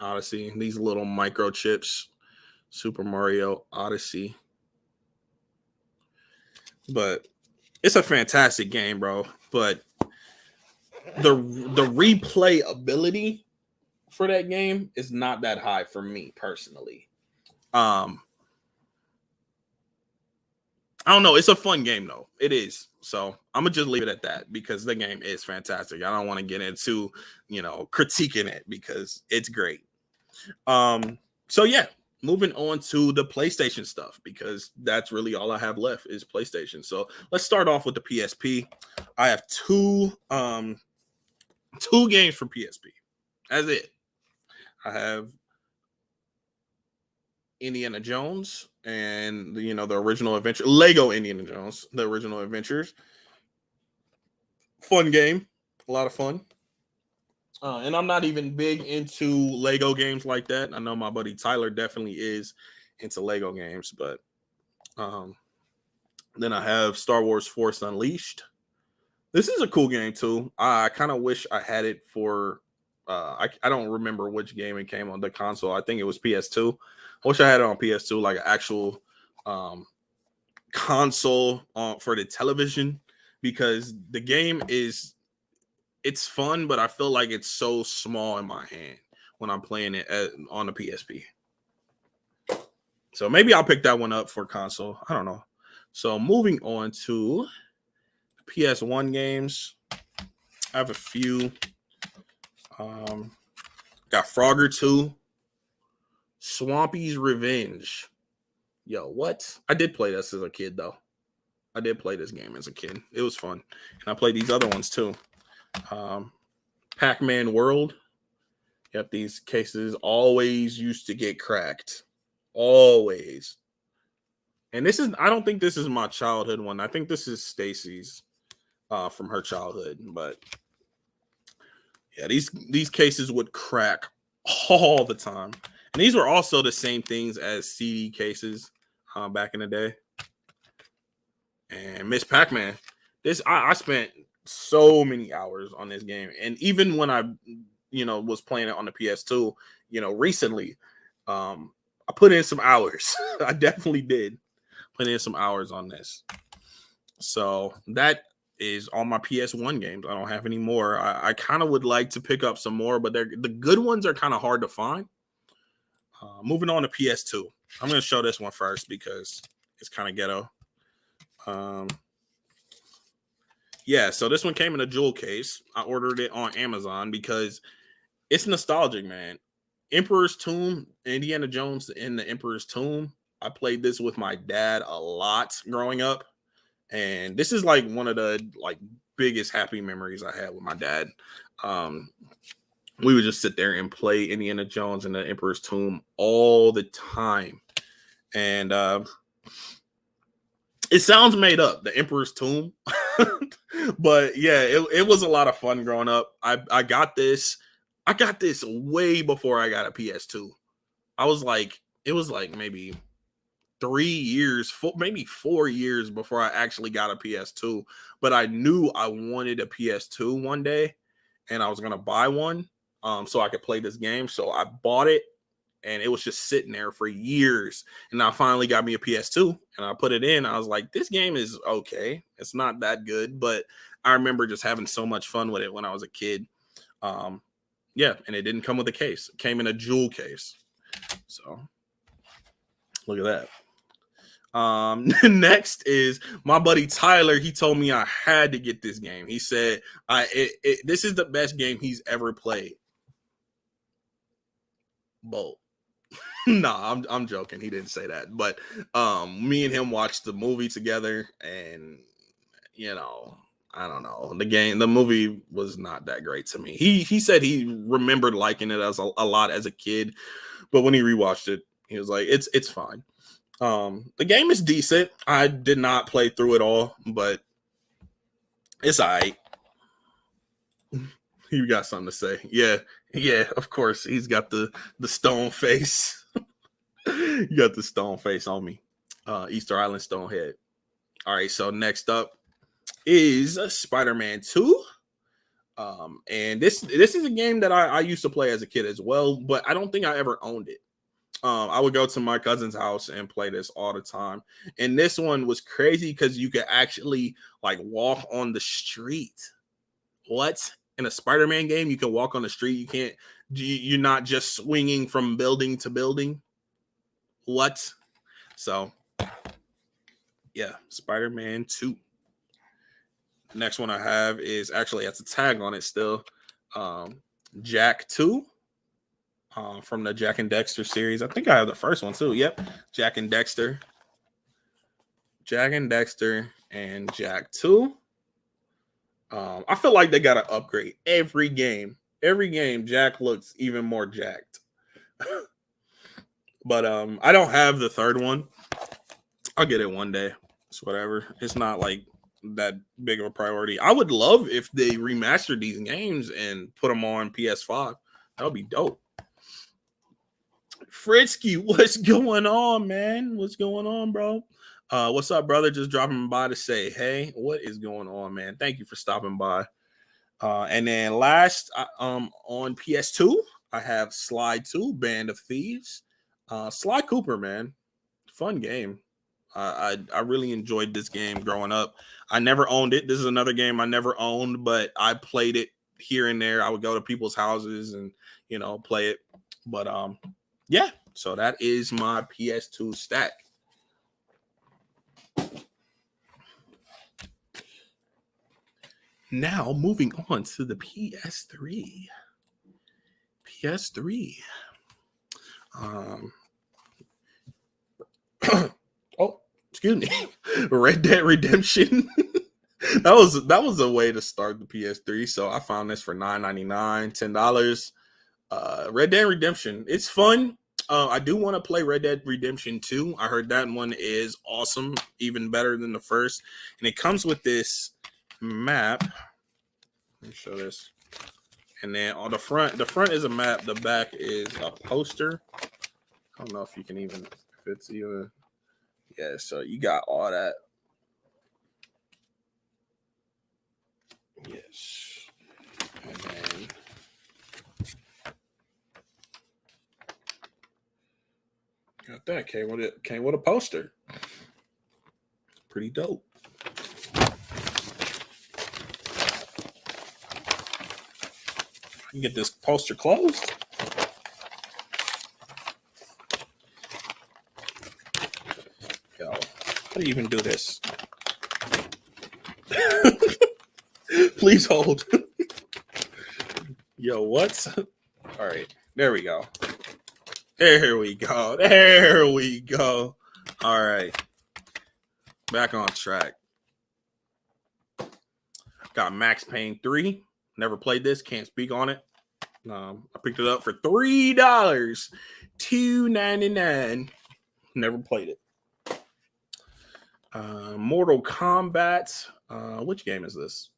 [SPEAKER 1] Odyssey. These little microchips. Super Mario Odyssey. But it's a fantastic game, bro. But the replayability for that game is not that high for me personally. I don't know. It's a fun game though. It is. So I'm gonna just leave it at that because the game is fantastic. I don't want to get into, critiquing it because it's great. So yeah, moving on to the PlayStation stuff because that's really all I have left is PlayStation. So let's start off with the PSP. I have two games for PSP. That's it. I have Indiana Jones and the original adventure, Lego Indiana Jones, the original adventures. Fun game, a lot of fun. And I'm not even big into Lego games like that. I know my buddy Tyler definitely is into Lego games, but then I have Star Wars Force Unleashed. This is a cool game too. I kind of wish I had it for. I don't remember which game it came on the console. I think it was PS2. I wish I had it on PS2, like an actual console for the television, because the game it's fun, but I feel like it's so small in my hand when I'm playing it on the PSP. So maybe I'll pick that one up for console. I don't know. So moving on to PS1 games. I have a few. Got Frogger 2. Swampy's Revenge. Yo, what? I did play this as a kid, though. I did play this game as a kid. It was fun. And I played these other ones, too. Pac-Man World. Yep, these cases always used to get cracked. Always. And I don't think this is my childhood one. I think this is Stacy's from her childhood. But yeah, these cases would crack all the time. And these were also the same things as CD cases back in the day. And Miss Pac-Man. I spent so many hours on this game. And even when I was playing it on the PS2, recently, I put in some hours. I definitely did put in some hours on this. So that is all my PS1 games. I don't have any more. I kind of would like to pick up some more, but the good ones are kind of hard to find. Moving on to PS2. I'm going to show this one first because it's kind of ghetto. Yeah, so this one came in a jewel case. I ordered it on Amazon because it's nostalgic, man. Emperor's Tomb, Indiana Jones in the Emperor's Tomb. I played this with my dad a lot growing up, and this is like one of the like biggest happy memories I had with my dad. We would just sit there and play Indiana Jones and the Emperor's Tomb all the time, and it sounds made up, the Emperor's Tomb, but yeah, it was a lot of fun growing up. I got this way before I got a PS2. It was like maybe 3 years, maybe 4 years before I actually got a PS2. But I knew I wanted a PS2 one day, and I was gonna buy one, so I could play this game. So I bought it, and it was just sitting there for years. And I finally got me a PS2, and I put it in. I was like, this game is okay. It's not that good, but I remember just having so much fun with it when I was a kid. Yeah, and it didn't come with a case. It came in a jewel case. So look at that. Next is my buddy Tyler. He told me I had to get this game. He said this is the best game he's ever played. Bolt. Nah, I'm joking. He didn't say that. But me and him watched the movie together, and you know, I don't know. The movie was not that great to me. He said he remembered liking it as a lot as a kid, but when he rewatched it, he was like, it's fine. The game is decent. I did not play through it all, but it's alright. You got something to say? Yeah, of course. He's got the stone face. You got the stone face on me. Easter Island Stonehead. All right, so next up is Spider-Man 2. And this is a game that I used to play as a kid as well, but I don't think I ever owned it. I would go to my cousin's house and play this all the time. And this one was crazy because you could actually like walk on the street. What? In a Spider-Man game, you can walk on the street. You're not just swinging from building to building. What? So, yeah, Spider-Man 2. Next one I have is actually has a tag on it still. Jack 2. From the Jack and Dexter series. I think I have the first one too. Yep. Jack and Dexter. Jack and Dexter and Jack 2. I feel like they got to upgrade every game. Every game, Jack looks even more jacked. But I don't have the third one. I'll get it one day. It's whatever. It's not like that big of a priority. I would love if they remastered these games and put them on PS5. That would be dope. Fritzky, what's going on, man? What's going on, bro? What's up, brother? Just dropping by to say, hey, what is going on, man? Thank you for stopping by. And then last, on PS2, I have Sly 2, Band of Thieves. Sly Cooper, man, fun game. I really enjoyed this game growing up. I never owned it. This is another game I never owned, but I played it here and there. I would go to people's houses and play it. But yeah, so that is my PS2 stack. Now moving on to the PS3. Oh, excuse me. Red Dead Redemption. that was a way to start the PS3. So I found this for $9.99, $10. Red Dead Redemption. It's fun. I do want to play Red Dead Redemption 2. I heard that one is awesome, even better than the first. And it comes with this map. Let me show this. And then on the front is a map. The back is a poster. I don't know if you can even, if it's even. Yeah, so you got all that. Yes. And then that. Came with a poster. Pretty dope. You get this poster closed. Yo, how do you even do this? Please hold. Yo, what? All right, there we go. There we go. There we go. All right, back on track. Got Max Payne 3. Never played this. Can't speak on it. I picked it up for $3. $2.99. Never played it. Mortal Kombat. Which game is this?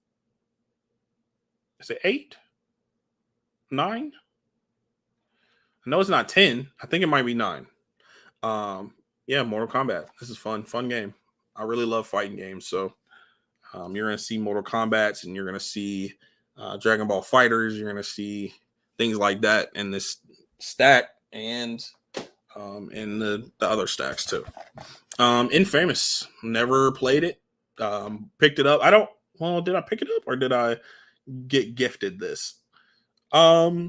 [SPEAKER 1] Is it 8? 9? No, it's not 10. I think it might be 9. Yeah, Mortal Kombat. This is fun. Fun game. I really love fighting games. So you're going to see Mortal Kombats, and you're going to see Dragon Ball Fighters. You're going to see things like that in this stack and in the other stacks too. Infamous. Never played it. Picked it up. Did I pick it up or did I get gifted this? I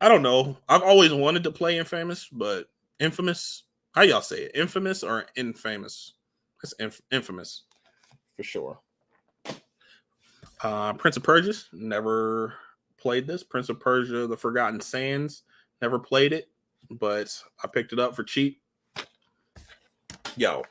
[SPEAKER 1] don't know. I've always wanted to play Infamous, but Infamous. How y'all say it? Infamous or Infamous? It's Infamous for sure. Prince of Persia. Never played this. Prince of Persia: The Forgotten Sands. Never played it, but I picked it up for cheap. Yo,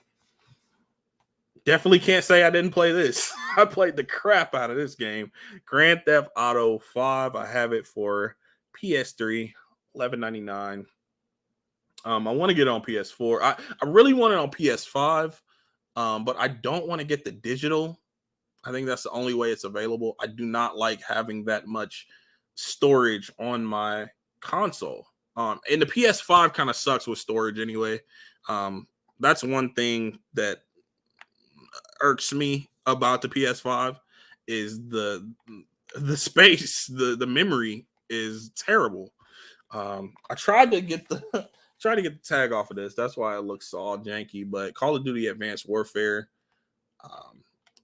[SPEAKER 1] definitely can't say I didn't play this. I played the crap out of this game. Grand Theft Auto 5. I have it for PS3, $11.99. I want to get it on PS4. I really want it on PS5, but I don't want to get the digital. I think that's the only way it's available. I do not like having that much storage on my console. And the PS5 kind of sucks with storage anyway. That's one thing that irks me about the PS5 is the space, the memory is terrible. I tried to get the tag off of this. That's why it looks all janky. But Call of Duty Advanced Warfare,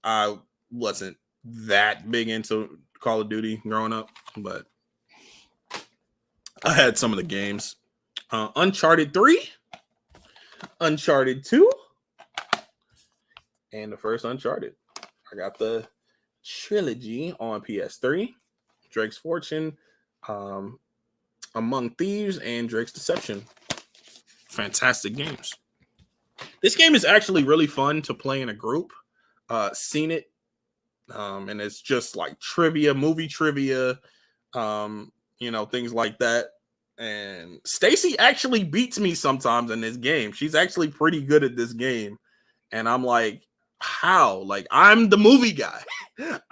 [SPEAKER 1] I wasn't that big into Call of Duty growing up, but I had some of the games. Uncharted 3, Uncharted 2, and the first Uncharted. I got the trilogy on PS3, Drake's Fortune, Among Thieves, and Drake's Deception. Fantastic games. This game is actually really fun to play in a group. Seen it, and it's just like trivia, movie trivia, things like that. And Stacy actually beats me sometimes in this game. She's actually pretty good at this game. And I'm like, how? Like, I'm the movie guy.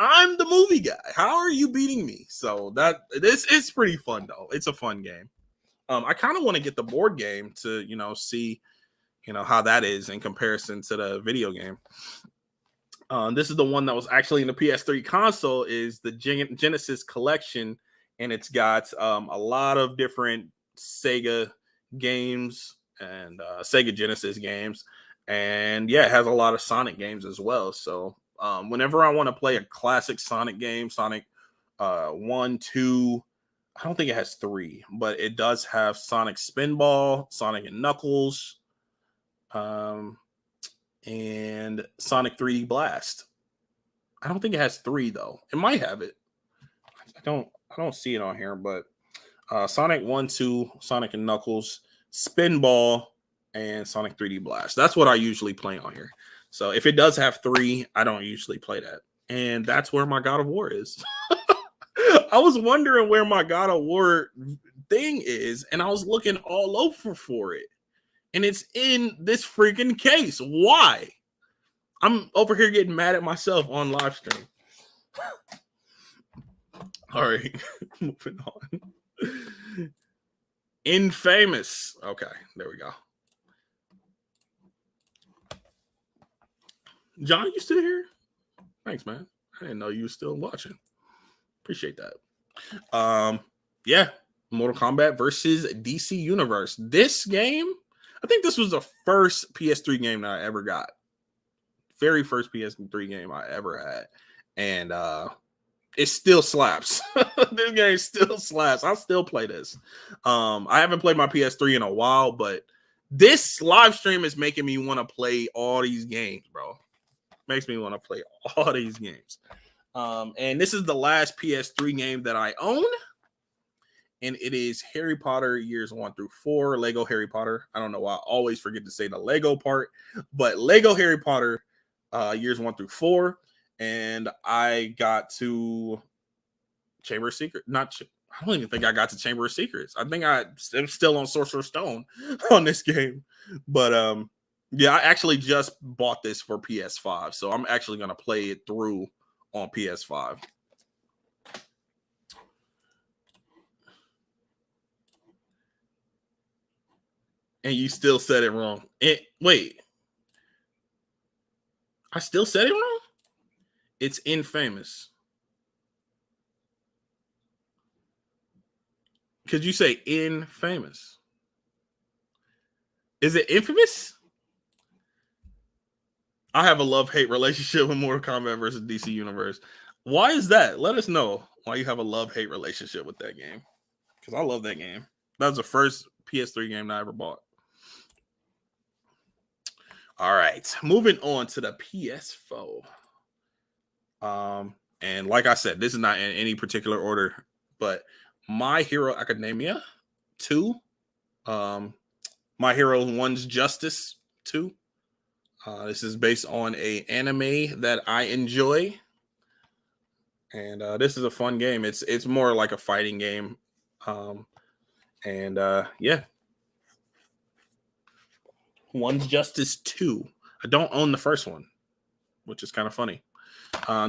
[SPEAKER 1] I'm the movie guy. How are you beating me? So it's pretty fun though. It's a fun game. I kind of want to get the board game to, see, how that is in comparison to the video game. This is the one that was actually in the PS3 console, is the Genesis collection. And it's got a lot of different Sega games and Sega Genesis games. And yeah, it has a lot of Sonic games as well. So whenever I want to play a classic Sonic game, Sonic 1, 2, I don't think it has 3, but it does have Sonic Spinball, Sonic and Knuckles, and Sonic 3D Blast. I don't think it has 3 though. It might have it. I don't see it on here, but Sonic 1, 2, Sonic and Knuckles, Spinball, and Sonic 3D Blast. That's what I usually play on here. So if it does have 3, I don't usually play that. And that's where my God of War is. I was wondering where my God of War thing is, and I was looking all over for it. And it's in this freaking case. Why? I'm over here getting mad at myself on live stream. All right, moving on. Infamous. Okay, there we go. John, you still here? Thanks, man. I didn't know you were still watching. Appreciate that. Yeah, Mortal Kombat versus DC Universe. This game, I think this was the first PS3 game that I ever got. Very first PS3 game I ever had. And it still slaps. This game still slaps. I still play this. I haven't played my PS3 in a while, but this live stream is making me want to play all these games, bro. Makes me want to play all these games. And this is the last PS3 game that I own. And it is Harry Potter years 1 through 4, Lego Harry Potter. I don't know why I always forget to say the Lego part, but Lego Harry Potter years 1 through 4. And I got to Chamber of Secrets. I don't even think I got to Chamber of Secrets. I think I'm still on Sorcerer's Stone on this game. But yeah, I actually just bought this for PS5. So I'm actually going to play it through on PS5. And you still said it wrong. Wait. I still said it wrong? It's infamous. Could you say infamous? Is it infamous? I have a love-hate relationship with Mortal Kombat versus DC Universe. Why is that? Let us know why you have a love-hate relationship with that game. Because I love that game. That was the first PS3 game that I ever bought. All right, moving on to the PS4. And like I said, this is not in any particular order, but My Hero Academia 2, My Hero One's Justice 2. This is based on a anime that I enjoy, and this is a fun game. It's more like a fighting game, yeah. One's Justice 2. I don't own the first one, which is kind of funny.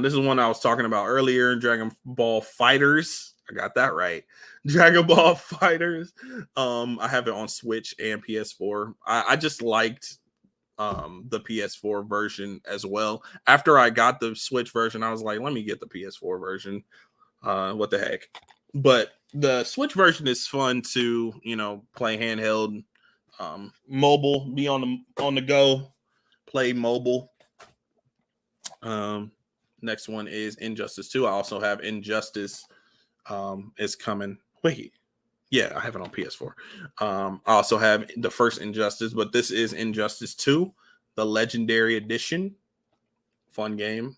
[SPEAKER 1] This is one I was talking about earlier, Dragon Ball FighterZ. I got that right. Dragon Ball FighterZ. I have it on Switch and PS4. I just liked the PS4 version as well. After I got the Switch version, I was like, let me get the PS4 version. What the heck? But the Switch version is fun to, play handheld, mobile, be on the go, play mobile. Next one is Injustice 2. I also have Injustice is coming. Wait. Yeah, I have it on PS4. I also have the first Injustice, but this is Injustice 2, the Legendary Edition. Fun game.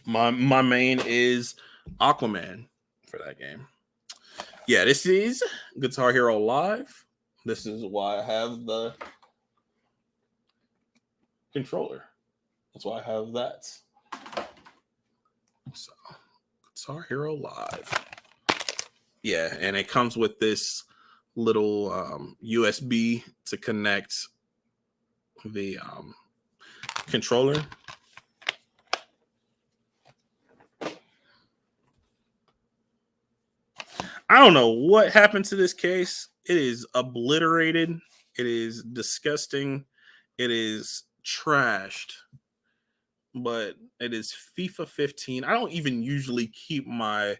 [SPEAKER 1] My main is Aquaman for that game. Yeah, this is Guitar Hero Live. This is why I have the controller. That's why I have that. So, Guitar Hero Live. Yeah, and it comes with this little USB to connect the controller. I don't know what happened to this case. It is obliterated. It is disgusting. It is trashed. But it is FIFA 15. I don't even usually keep my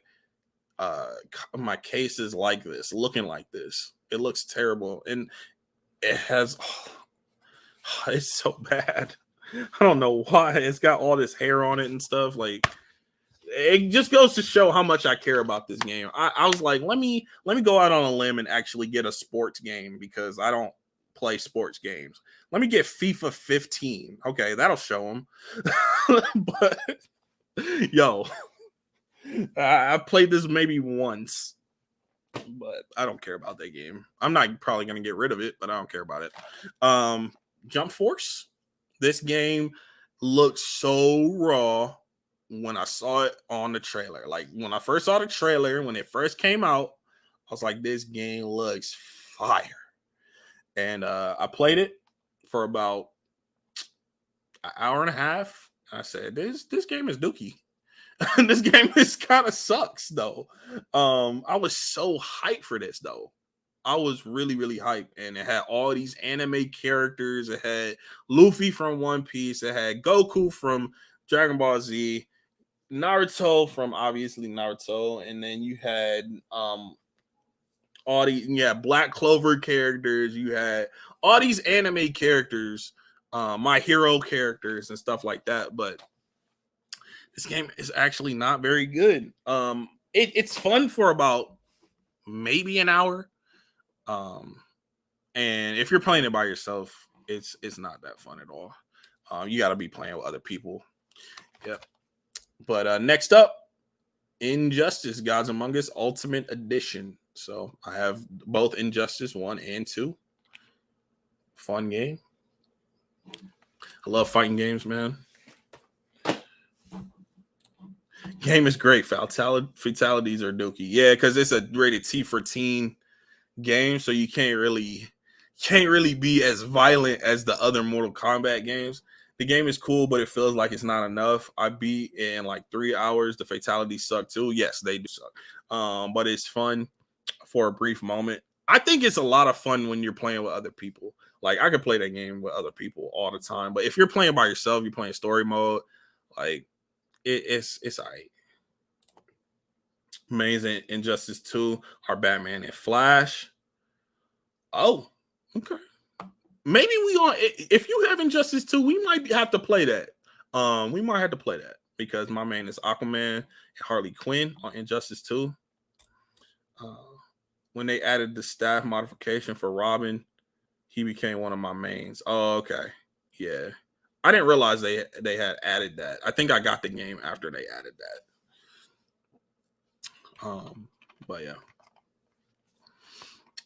[SPEAKER 1] my cases like this, looking like this. It looks terrible, and it has it's so bad. I don't know why. It's got all this hair on it and stuff. Like, it just goes to show how much I care about this game. I was like, let me go out on a limb and actually get a sports game, because I don't play sports games. Let me get FIFA 15. Okay, that'll show them. But yo, I played this maybe once, but I don't care about that game. I'm not probably going to get rid of it, but I don't care about it. Jump Force. This game looks so raw when I saw it on the trailer. Like, when I first saw the trailer, when it first came out, I was like, this game looks fire. And I played it for about an hour and a half. I said, this game is dookie. This game is kind of sucks, though. I was so hyped for this, though. I was really, really hyped. And it had all these anime characters. It had Luffy from One Piece. It had Goku from Dragon Ball Z. Naruto from, obviously, Naruto. And then you had all these, yeah, Black Clover characters. You had all these anime characters, my hero characters and stuff like that. But this game is actually not very good. It's fun for about maybe an hour. Um, and if you're playing it by yourself, it's not that fun at all. You got to be playing with other people. Yep. But next up, Injustice: Gods Among Us Ultimate Edition. So I have both Injustice 1 and 2. Fun game. I love fighting games, man. Game is great. Fatalities are dookie. Yeah, because it's a rated T for teen game, so you can't really be as violent as the other Mortal Kombat games. The game is cool, but it feels like it's not enough. I beat in like 3 hours. The fatalities suck too. Yes, they do suck. But it's fun for a brief moment. I think it's a lot of fun when you're playing with other people. Like I could play that game with other people all the time. But if you're playing by yourself, you're playing story mode, like it's all right. Amazing. Injustice 2 are Batman and Flash. Oh, okay. Maybe we on. If you have Injustice 2, we might have to play that. We might have to play that because my main is Aquaman and Harley Quinn on Injustice 2. When they added the staff modification for Robin, he became one of my mains. Oh, okay. Yeah. I didn't realize they had added that. I think I got the game after they added that. But yeah.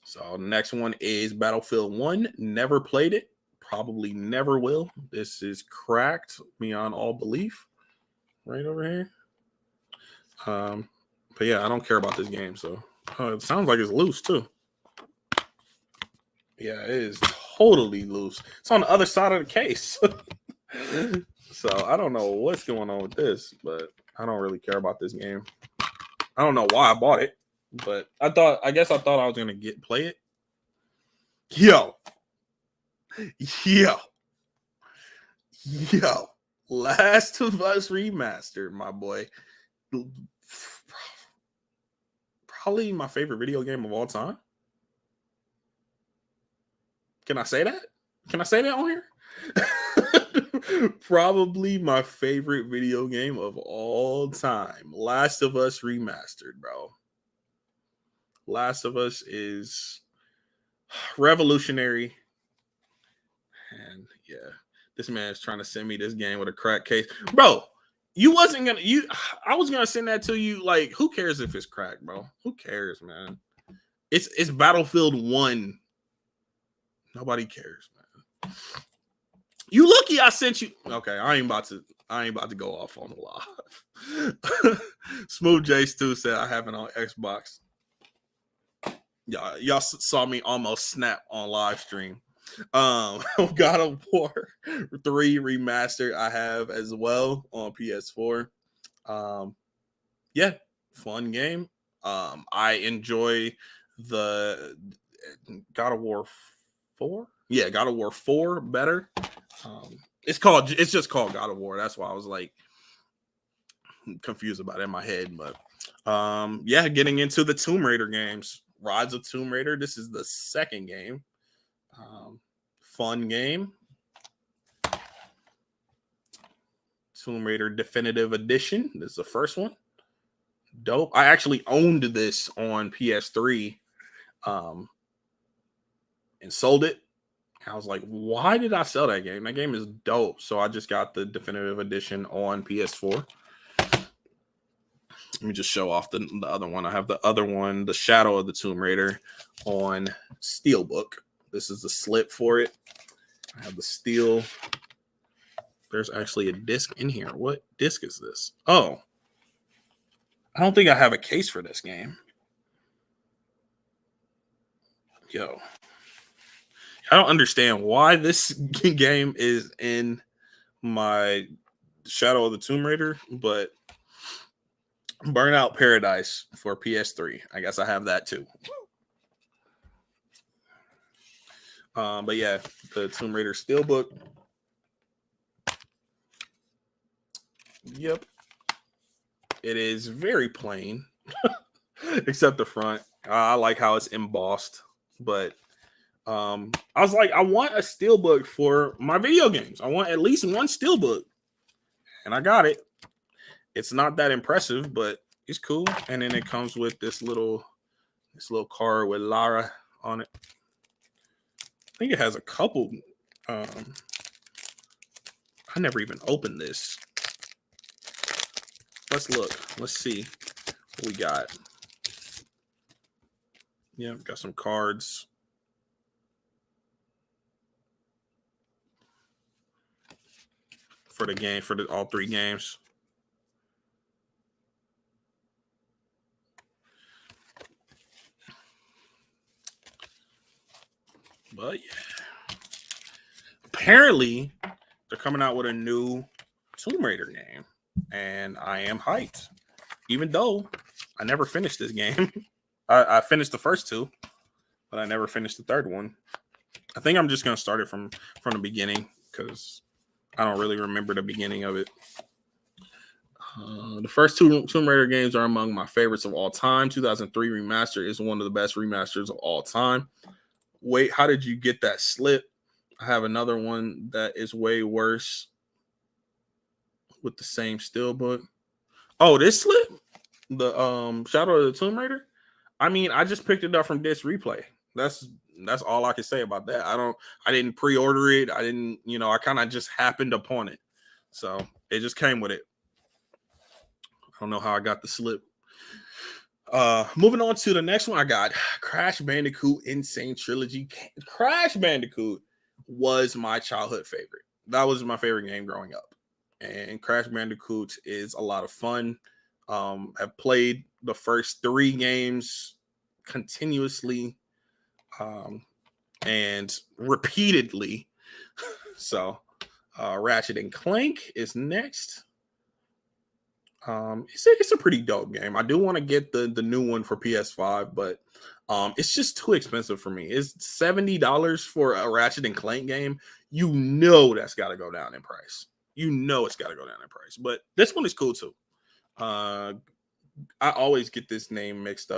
[SPEAKER 1] So next one is Battlefield 1. Never played it. Probably never will. This is cracked beyond all belief. Right over here. But yeah, I don't care about this game. So it sounds like it's loose too. Yeah, it is totally loose. It's on the other side of the case. So I don't know what's going on with this, but I don't really care about this game. I don't know why I bought it, but I guess I thought I was gonna play it. Yo. Last of Us Remastered, my boy. Probably my favorite video game of all time. Can I say that? Can I say that on here? Probably my favorite video game of all time. Last of Us Remastered, bro. Last of Us is revolutionary. And yeah, this man is trying to send me this game with a crack case. Bro, I was gonna send that to you. Like, who cares if it's cracked, bro? Who cares, man? It's Battlefield 1. Nobody cares, man. You lucky I sent you. Okay, I ain't about to go off on the live. Smooth J2 said I have it on Xbox. Y'all saw me almost snap on live stream. God of War 3 Remastered I have as well on PS4. Yeah, fun game. I enjoy the God of War 4. Yeah, God of War 4 better. It's just called God of War. That's why I was like confused about it in my head. But yeah, getting into the Tomb Raider games. Rise of Tomb Raider. This is the second game. Fun game. Tomb Raider Definitive Edition. This is the first one. Dope. I actually owned this on PS3 and sold it. I was like, why did I sell that game? That game is dope. So I just got the Definitive Edition on PS4. Let me just show off the other one. I have the other one, The Shadow of the Tomb Raider, on Steelbook. This is the slip for it. I have the steel. There's actually a disc in here. What disc is this? Oh, I don't think I have a case for this game. Yo, I don't understand why this game is in my Shadow of the Tomb Raider, but Burnout Paradise for PS3. I guess I have that too. But yeah, the Tomb Raider Steelbook. Yep. It is very plain, except the front. I like how it's embossed, but I was like, I want a steelbook for my video games. I want at least one steelbook, and I got it. It's not that impressive, but it's cool. And then it comes with this little card with Lara on it. I think it has a couple. I never even opened this. Let's look. Let's see what we got. Yeah, got some cards. For the game, for all three games. But yeah. Apparently, they're coming out with a new Tomb Raider game. And I am hyped. Even though I never finished this game. I finished the first two, but I never finished the third one. I think I'm just gonna start it from the beginning because I don't really remember the beginning of it. The first two Tomb Raider games are among my favorites of all time. 2003 remaster is one of the best remasters of all time. Wait, how did you get that slip? I have another one that is way worse with the same steelbook. Oh, this slip? The Shadow of the Tomb Raider? I mean, I just picked it up from Disc Replay. That's all I can say about that. I didn't pre-order it. I didn't, I kind of just happened upon it. So it just came with it. I don't know how I got the slip. Moving on to the next one, I got Crash Bandicoot Insane Trilogy. Crash Bandicoot was my childhood favorite. That was my favorite game growing up. And Crash Bandicoot is a lot of fun. I've played the first three games continuously and repeatedly. So Ratchet and Clank is next. It's a pretty dope game. I do want to get the new one for PS5, but it's just too expensive for me. It's $70 for a Ratchet and Clank game. That's got to go down in price. It's got to go down in price. But this one is cool too. I always get this name messed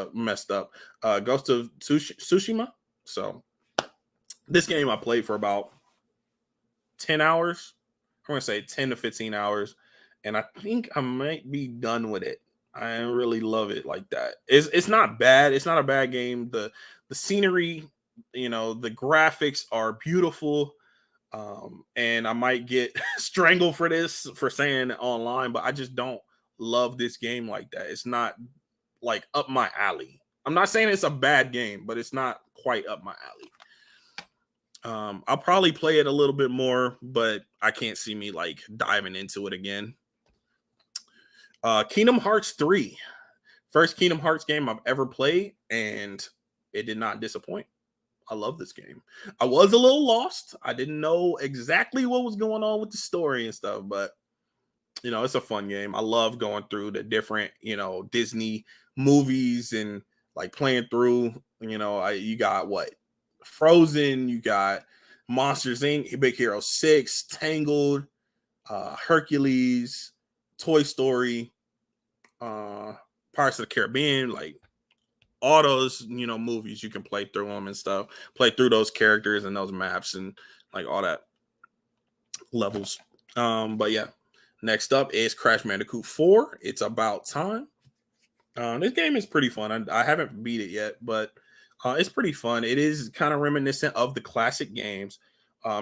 [SPEAKER 1] up. Ghost of Tsushima. So this game I played for about 10 hours. I'm going to say 10 to 15 hours. And I think I might be done with it. I really love it like that. It's not bad. It's not a bad game. The scenery, the graphics are beautiful. And I might get strangled for saying it online, but I just don't love this game like that. It's not like up my alley. I'm not saying it's a bad game, but it's not quite up my alley. I'll probably play it a little bit more, but I can't see me like diving into it again. Kingdom Hearts 3. First Kingdom Hearts game I've ever played, and it did not disappoint. I love this game. I was a little lost. I didn't know exactly what was going on with the story and stuff, but it's a fun game. I love going through the different, Disney movies and like playing through, you got what? Frozen, you got Monsters Inc., Big Hero 6, Tangled, Hercules, Toy Story, Pirates of the Caribbean, like all those, movies, you can play through them and stuff, play through those characters and those maps and like all that levels. But yeah, next up is Crash Bandicoot 4. It's about time. This game is pretty fun. I haven't beat it yet, but it's pretty fun. It is kind of reminiscent of the classic games,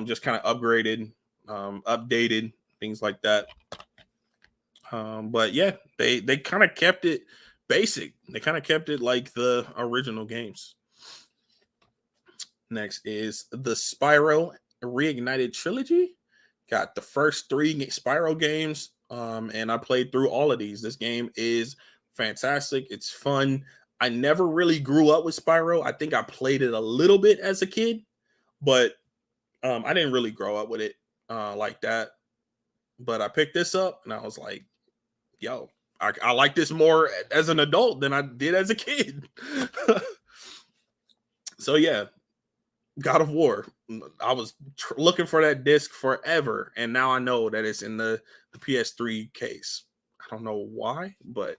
[SPEAKER 1] just kind of upgraded, updated, things like that. But yeah, they kind of kept it basic. They kind of kept it like the original games. Next is the Spyro Reignited Trilogy. Got the first three Spyro games, and I played through all of these. This game is fantastic. It's fun. I never really grew up with Spyro. I think I played it a little bit as a kid, but I didn't really grow up with it like that. But I picked this up, and I was like, yo, I like this more as an adult than I did as a kid. So yeah, God of War. I was looking for that disc forever, and now I know that it's in the PS3 case. I don't know why, but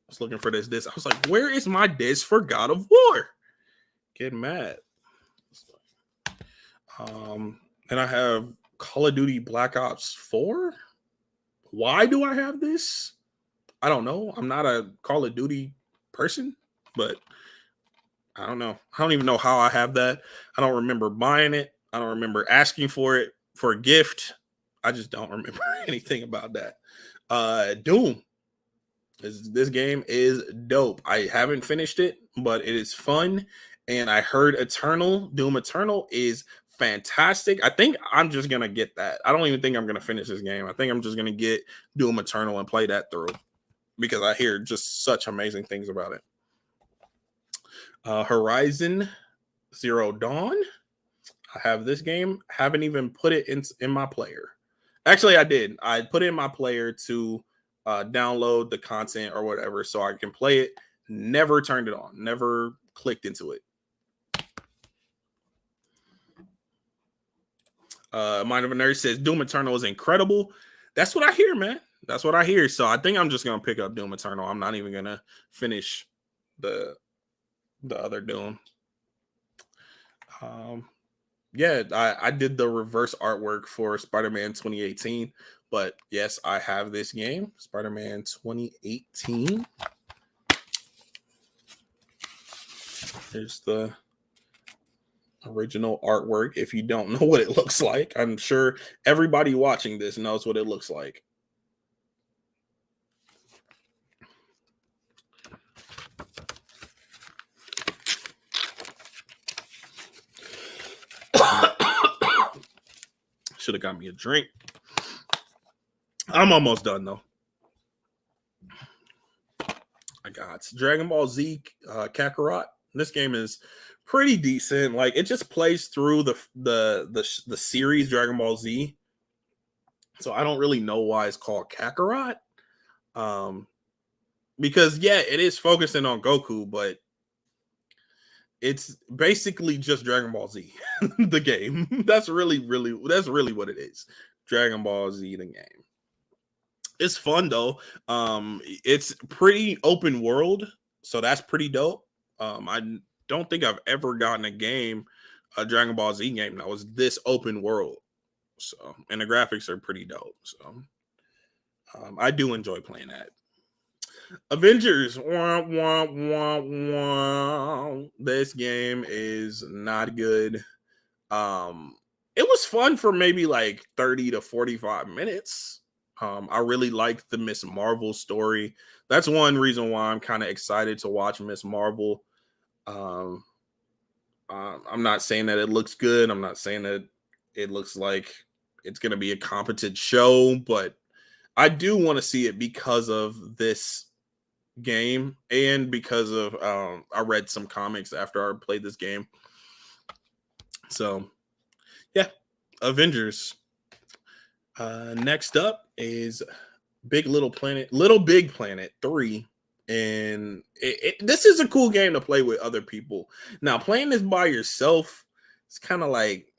[SPEAKER 1] was looking for this disc. I was like, where is my disc for God of War? Getting mad. And I have Call of Duty Black Ops 4. Why do I have this? I don't know. I'm not a Call of Duty person, but I don't know. I don't even know how I have that. I don't remember buying it. I don't remember asking for it for a gift. I just don't remember anything about that. Doom. This game is dope. I haven't finished it, but it is fun. And I heard Doom Eternal is fantastic. I think I'm just going to get that. I don't even think I'm going to finish this game. I think I'm just going to get Doom Eternal and play that through because I hear just such amazing things about it. Horizon Zero Dawn. I have this game. Haven't even put it in my player. Actually, I did. I put it in my player to download the content or whatever so I can play it. Never turned it on. Never clicked into it. Mind of a Nerd says Doom Eternal is incredible. That's what I hear, man. That's what I hear. So I think I'm just gonna pick up Doom Eternal. I'm not even gonna finish the other Doom. Yeah, I did the reverse artwork for Spider-Man 2018, but yes, I have this game, Spider-Man 2018. Here's the original artwork. If you don't know what it looks like, I'm sure everybody watching this knows what it looks like. Should have got me a drink. I'm almost done though. I got Dragon Ball Z Kakarot. This game is pretty decent. Like it just plays through the series Dragon Ball Z. So I don't really know why it's called Kakarot. Because yeah, it is focusing on Goku, but it's basically just Dragon Ball Z, the game. That's really what it is. Dragon Ball Z, the game. It's fun though. It's pretty open world, so that's pretty dope. I don't think I've ever gotten a Dragon Ball Z game that was this open world. So, and the graphics are pretty dope. So, I do enjoy playing that. Avengers. Wah, wah, wah, wah. This game is not good. It was fun for maybe like 30 to 45 minutes. I really liked the Miss Marvel story. That's one reason why I'm kind of excited to watch Miss Marvel. I'm not saying that it looks good. I'm not saying that it looks like it's going to be a competent show, but I do want to see it because of this game and because of I read some comics after I played this game. So yeah, Avengers. Next up is Little Big Planet 3. And this is a cool game to play with other people. Now, playing this by yourself, it's kind of like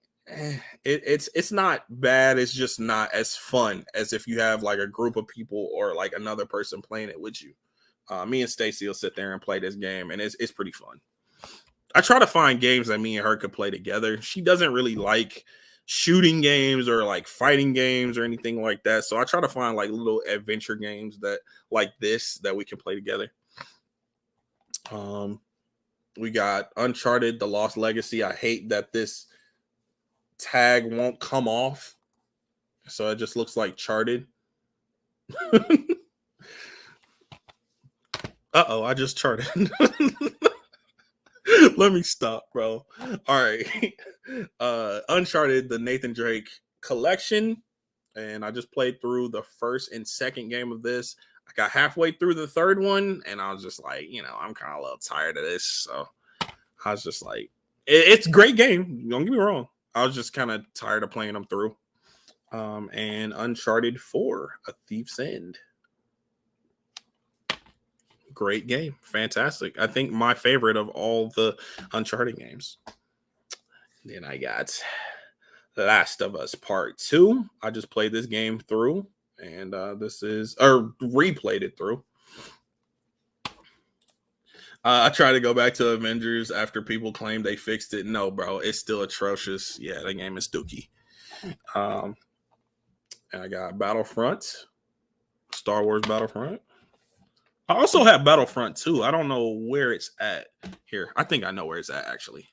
[SPEAKER 1] it's not bad. It's just not as fun as if you have like a group of people or like another person playing it with you. Me and Stacy will sit there and play this game, and it's pretty fun. I try to find games that me and her could play together. She doesn't really like shooting games or like fighting games or anything like that. So I try to find like little adventure games that like this that we can play together. We got Uncharted: The Lost Legacy. I hate that this tag won't come off. So it just looks like charted. Uh-oh, I just charted. Let me stop, bro. All right. Uncharted, the Nathan Drake collection. And I just played through the first and second game of this. I got halfway through the third one, and I was just like, I'm kind of a little tired of this. So I was just like, it's a great game. Don't get me wrong. I was just kind of tired of playing them through. And Uncharted 4, A Thief's End. Great game. Fantastic. I think my favorite of all the Uncharted games. Then I got Last of Us Part 2. I just played this game through, and replayed it through. I tried to go back to Avengers after people claimed they fixed it. No, bro, it's still atrocious. Yeah, the game is dookie. Um, and I got Battlefront, Star Wars Battlefront. I also have Battlefront 2. I don't know where it's at here. I think I know where it's at actually.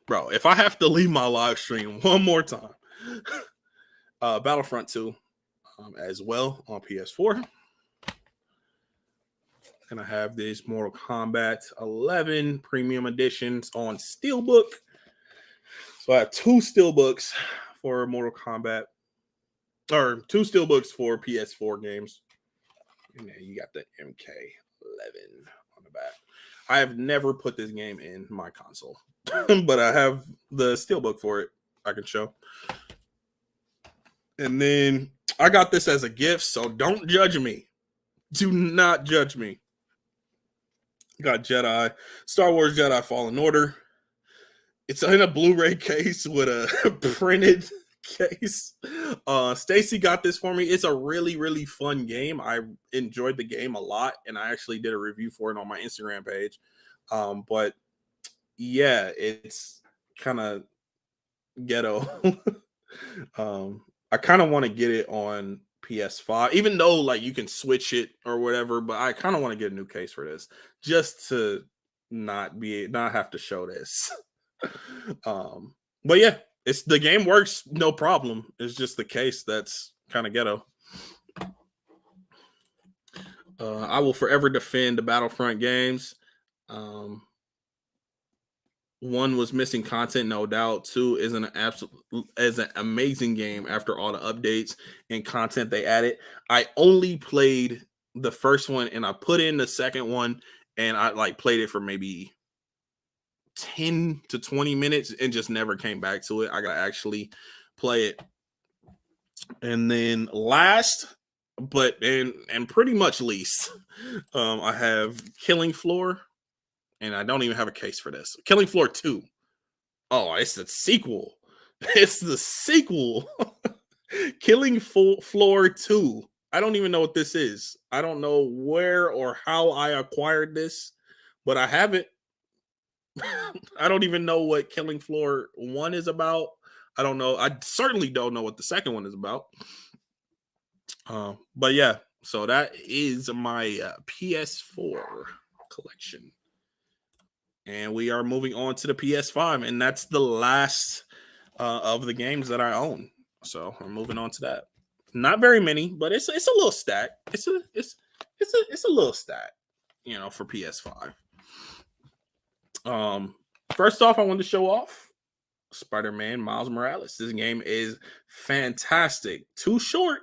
[SPEAKER 1] Bro, if I have to leave my live stream one more time, Battlefront 2 as well on PS4. And I have this Mortal Kombat 11 Premium Editions on Steelbook. So I have two Steelbooks for Mortal Kombat, or two Steelbooks for PS4 games. And then you got the MK11 on the back. I have never put this game in my console, but I have the Steelbook for it. I can show. And then I got this as a gift, so don't judge me. Do not judge me. Got Jedi, Star Wars Jedi Fallen Order. It's in a Blu-ray case with a printed case. Stacy got this for me. It's a really, really fun game. I enjoyed the game a lot, and I actually did a review for it on my Instagram page. But yeah, it's kind of ghetto. I kind of want to get it on PS5, even though like you can switch it or whatever, but I kind of want to get a new case for this just to not have to show this. But yeah, it's the game works no problem. It's just the case that's kind of ghetto. I will forever defend the Battlefront games. One was missing content, no doubt. Two is an amazing game after all the updates and content they added. I only played the first one and I put in the second one and I like played it for maybe 10 to 20 minutes and just never came back to it. I gotta actually play it. And then last, but and pretty much least, I have Killing Floor. And I don't even have a case for this. Killing Floor 2. Oh, it's the sequel. It's the sequel. Killing Floor 2. I don't even know what this is. I don't know where or how I acquired this, but I have it. I don't even know what Killing Floor 1 is about. I don't know. I certainly don't know what the second one is about. But yeah, so that is my PS4 collection. And we are moving on to the PS5, and that's the last of the games that I own. So I'm moving on to that. Not very many, but it's a little stack. It's a little stack, you know, for PS5. First off, I wanted to show off Spider-Man Miles Morales. This game is fantastic. Too short,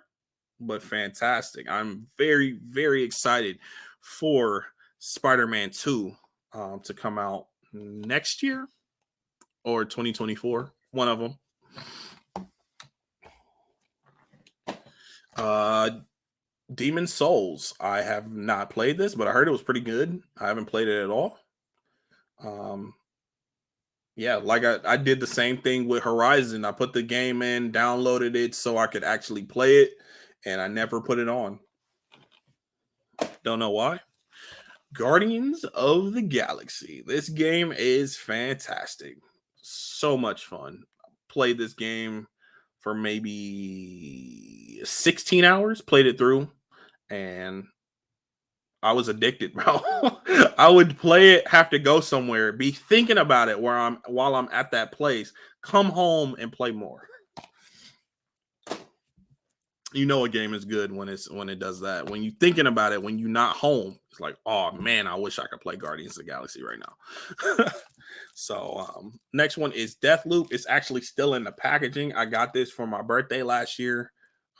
[SPEAKER 1] but fantastic. I'm very, very excited for Spider-Man 2 to come out next year or 2024, one of them. Demon Souls. I have not played this, but I heard it was pretty good. I haven't played it at all. Yeah, like I did the same thing with Horizon. I put the game in, downloaded it so I could actually play it, and I never put it on. Don't know why. Guardians of the Galaxy. This game is fantastic. So much fun. Played this game for maybe 16 hours, played it through, and I was addicted, bro. I would play it, have to go somewhere, be thinking about it while I'm at that place, come home and play more. You know a game is good when it does that. When you're thinking about it, when you're not home, it's like, oh man, I wish I could play Guardians of the Galaxy right now. So next one is Deathloop. It's actually still in the packaging. I got this for my birthday last year.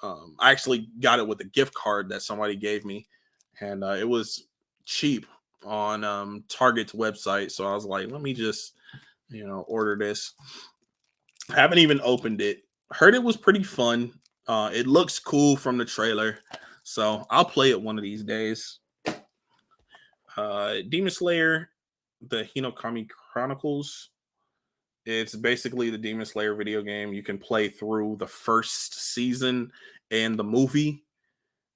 [SPEAKER 1] I actually got it with a gift card that somebody gave me, and it was cheap on Target's website. So I was like, let me just order this. I haven't even opened it. Heard it was pretty fun. It looks cool from the trailer, so I'll play it one of these days. Demon Slayer, the Hinokami Chronicles. It's basically the Demon Slayer video game. You can play through the first season and the movie.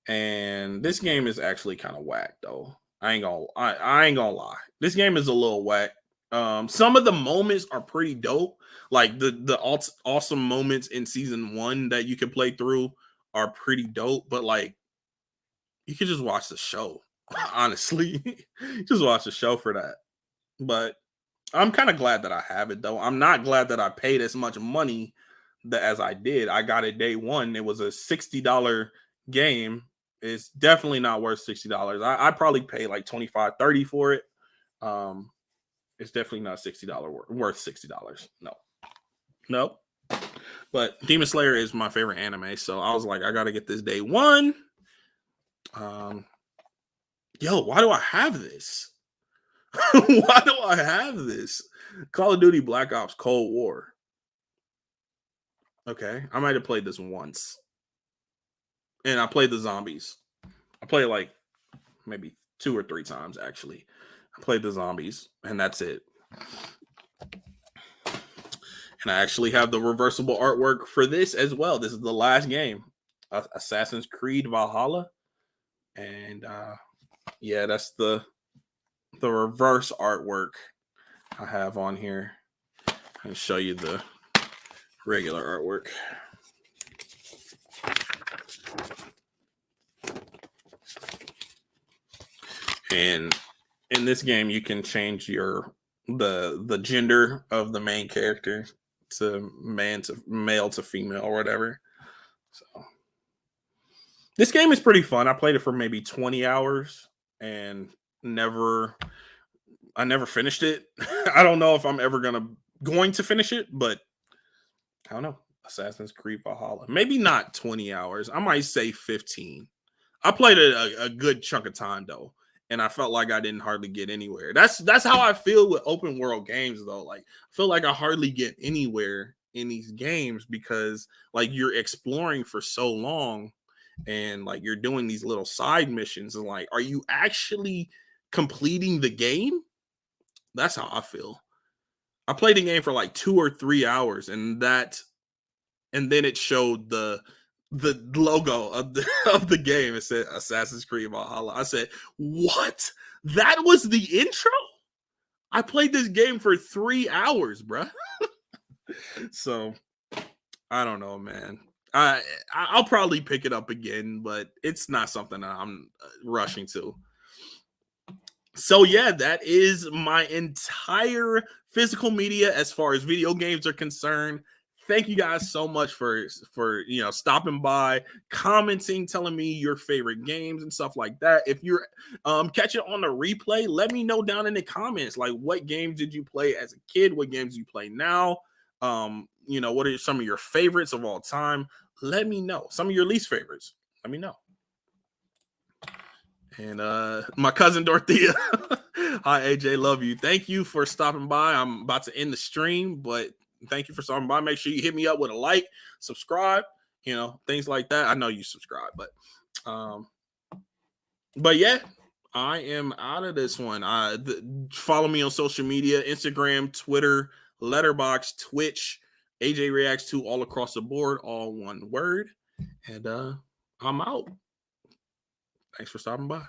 [SPEAKER 1] And this game is actually kind of whack though. I ain't gonna lie. This game is a little whack. Some of the moments are pretty dope. Like the awesome moments in season 1 that you can play through are pretty dope, but like you could just watch the show. Honestly, just watch the show for that. But I'm kind of glad that I have it though. I'm not glad that I paid as much money as I did. I got it day one. It was a $60 game. It's definitely not worth $60. I probably pay like 25, 30 for it. It's definitely not $60 worth $60. No. Nope. But Demon Slayer is my favorite anime, so I was like, I gotta get this day one. Yo, why do I have this? Why do I have this? Call of Duty Black Ops Cold War. Okay, I might have played this once. And I played the zombies. I played like maybe 2 or 3 times actually. I played the zombies, and that's it. And I actually have the reversible artwork for this as well. This is the last game, Assassin's Creed Valhalla. And yeah, that's the reverse artwork I have on here. I'll show you the regular artwork. And in this game, you can change the gender of the main character to male to female or whatever. So this game is pretty fun. I played it for maybe 20 hours and I never finished it. I don't know if I'm ever going to finish it, but I don't know. Assassin's Creed Valhalla. Maybe not 20 hours. I might say 15. I played a good chunk of time though, and I felt like I didn't hardly get anywhere. That's how I feel with open world games though. Like I feel like I hardly get anywhere in these games because like you're exploring for so long and like you're doing these little side missions and like are you actually completing the game? That's how I feel. I played the game for like 2 or 3 hours and then it showed the logo of the of the game. It said Assassin's Creed Valhalla. I said, "What? That was the intro?" I played this game for 3 hours, bruh. So I don't know, man. I'll probably pick it up again, but it's not something that I'm rushing to. So yeah, that is my entire physical media as far as video games are concerned. Thank you guys so much for stopping by, commenting, telling me your favorite games and stuff like that. If you're catching on the replay, let me know down in the comments like what games did you play as a kid, what games you play now. What are some of your favorites of all time? Let me know. Some of your least favorites. Let me know. And my cousin Dorothea. Hi, AJ. Love you. Thank you for stopping by. I'm about to end the stream, but thank you for stopping by. Make sure you hit me up with a like, subscribe, things like that. I know you subscribe, but yeah, I am out of this one. Follow me on social media, Instagram, Twitter, Letterboxd, Twitch, AJREACTS2 all across the board, all one word. And I'm out. Thanks for stopping by.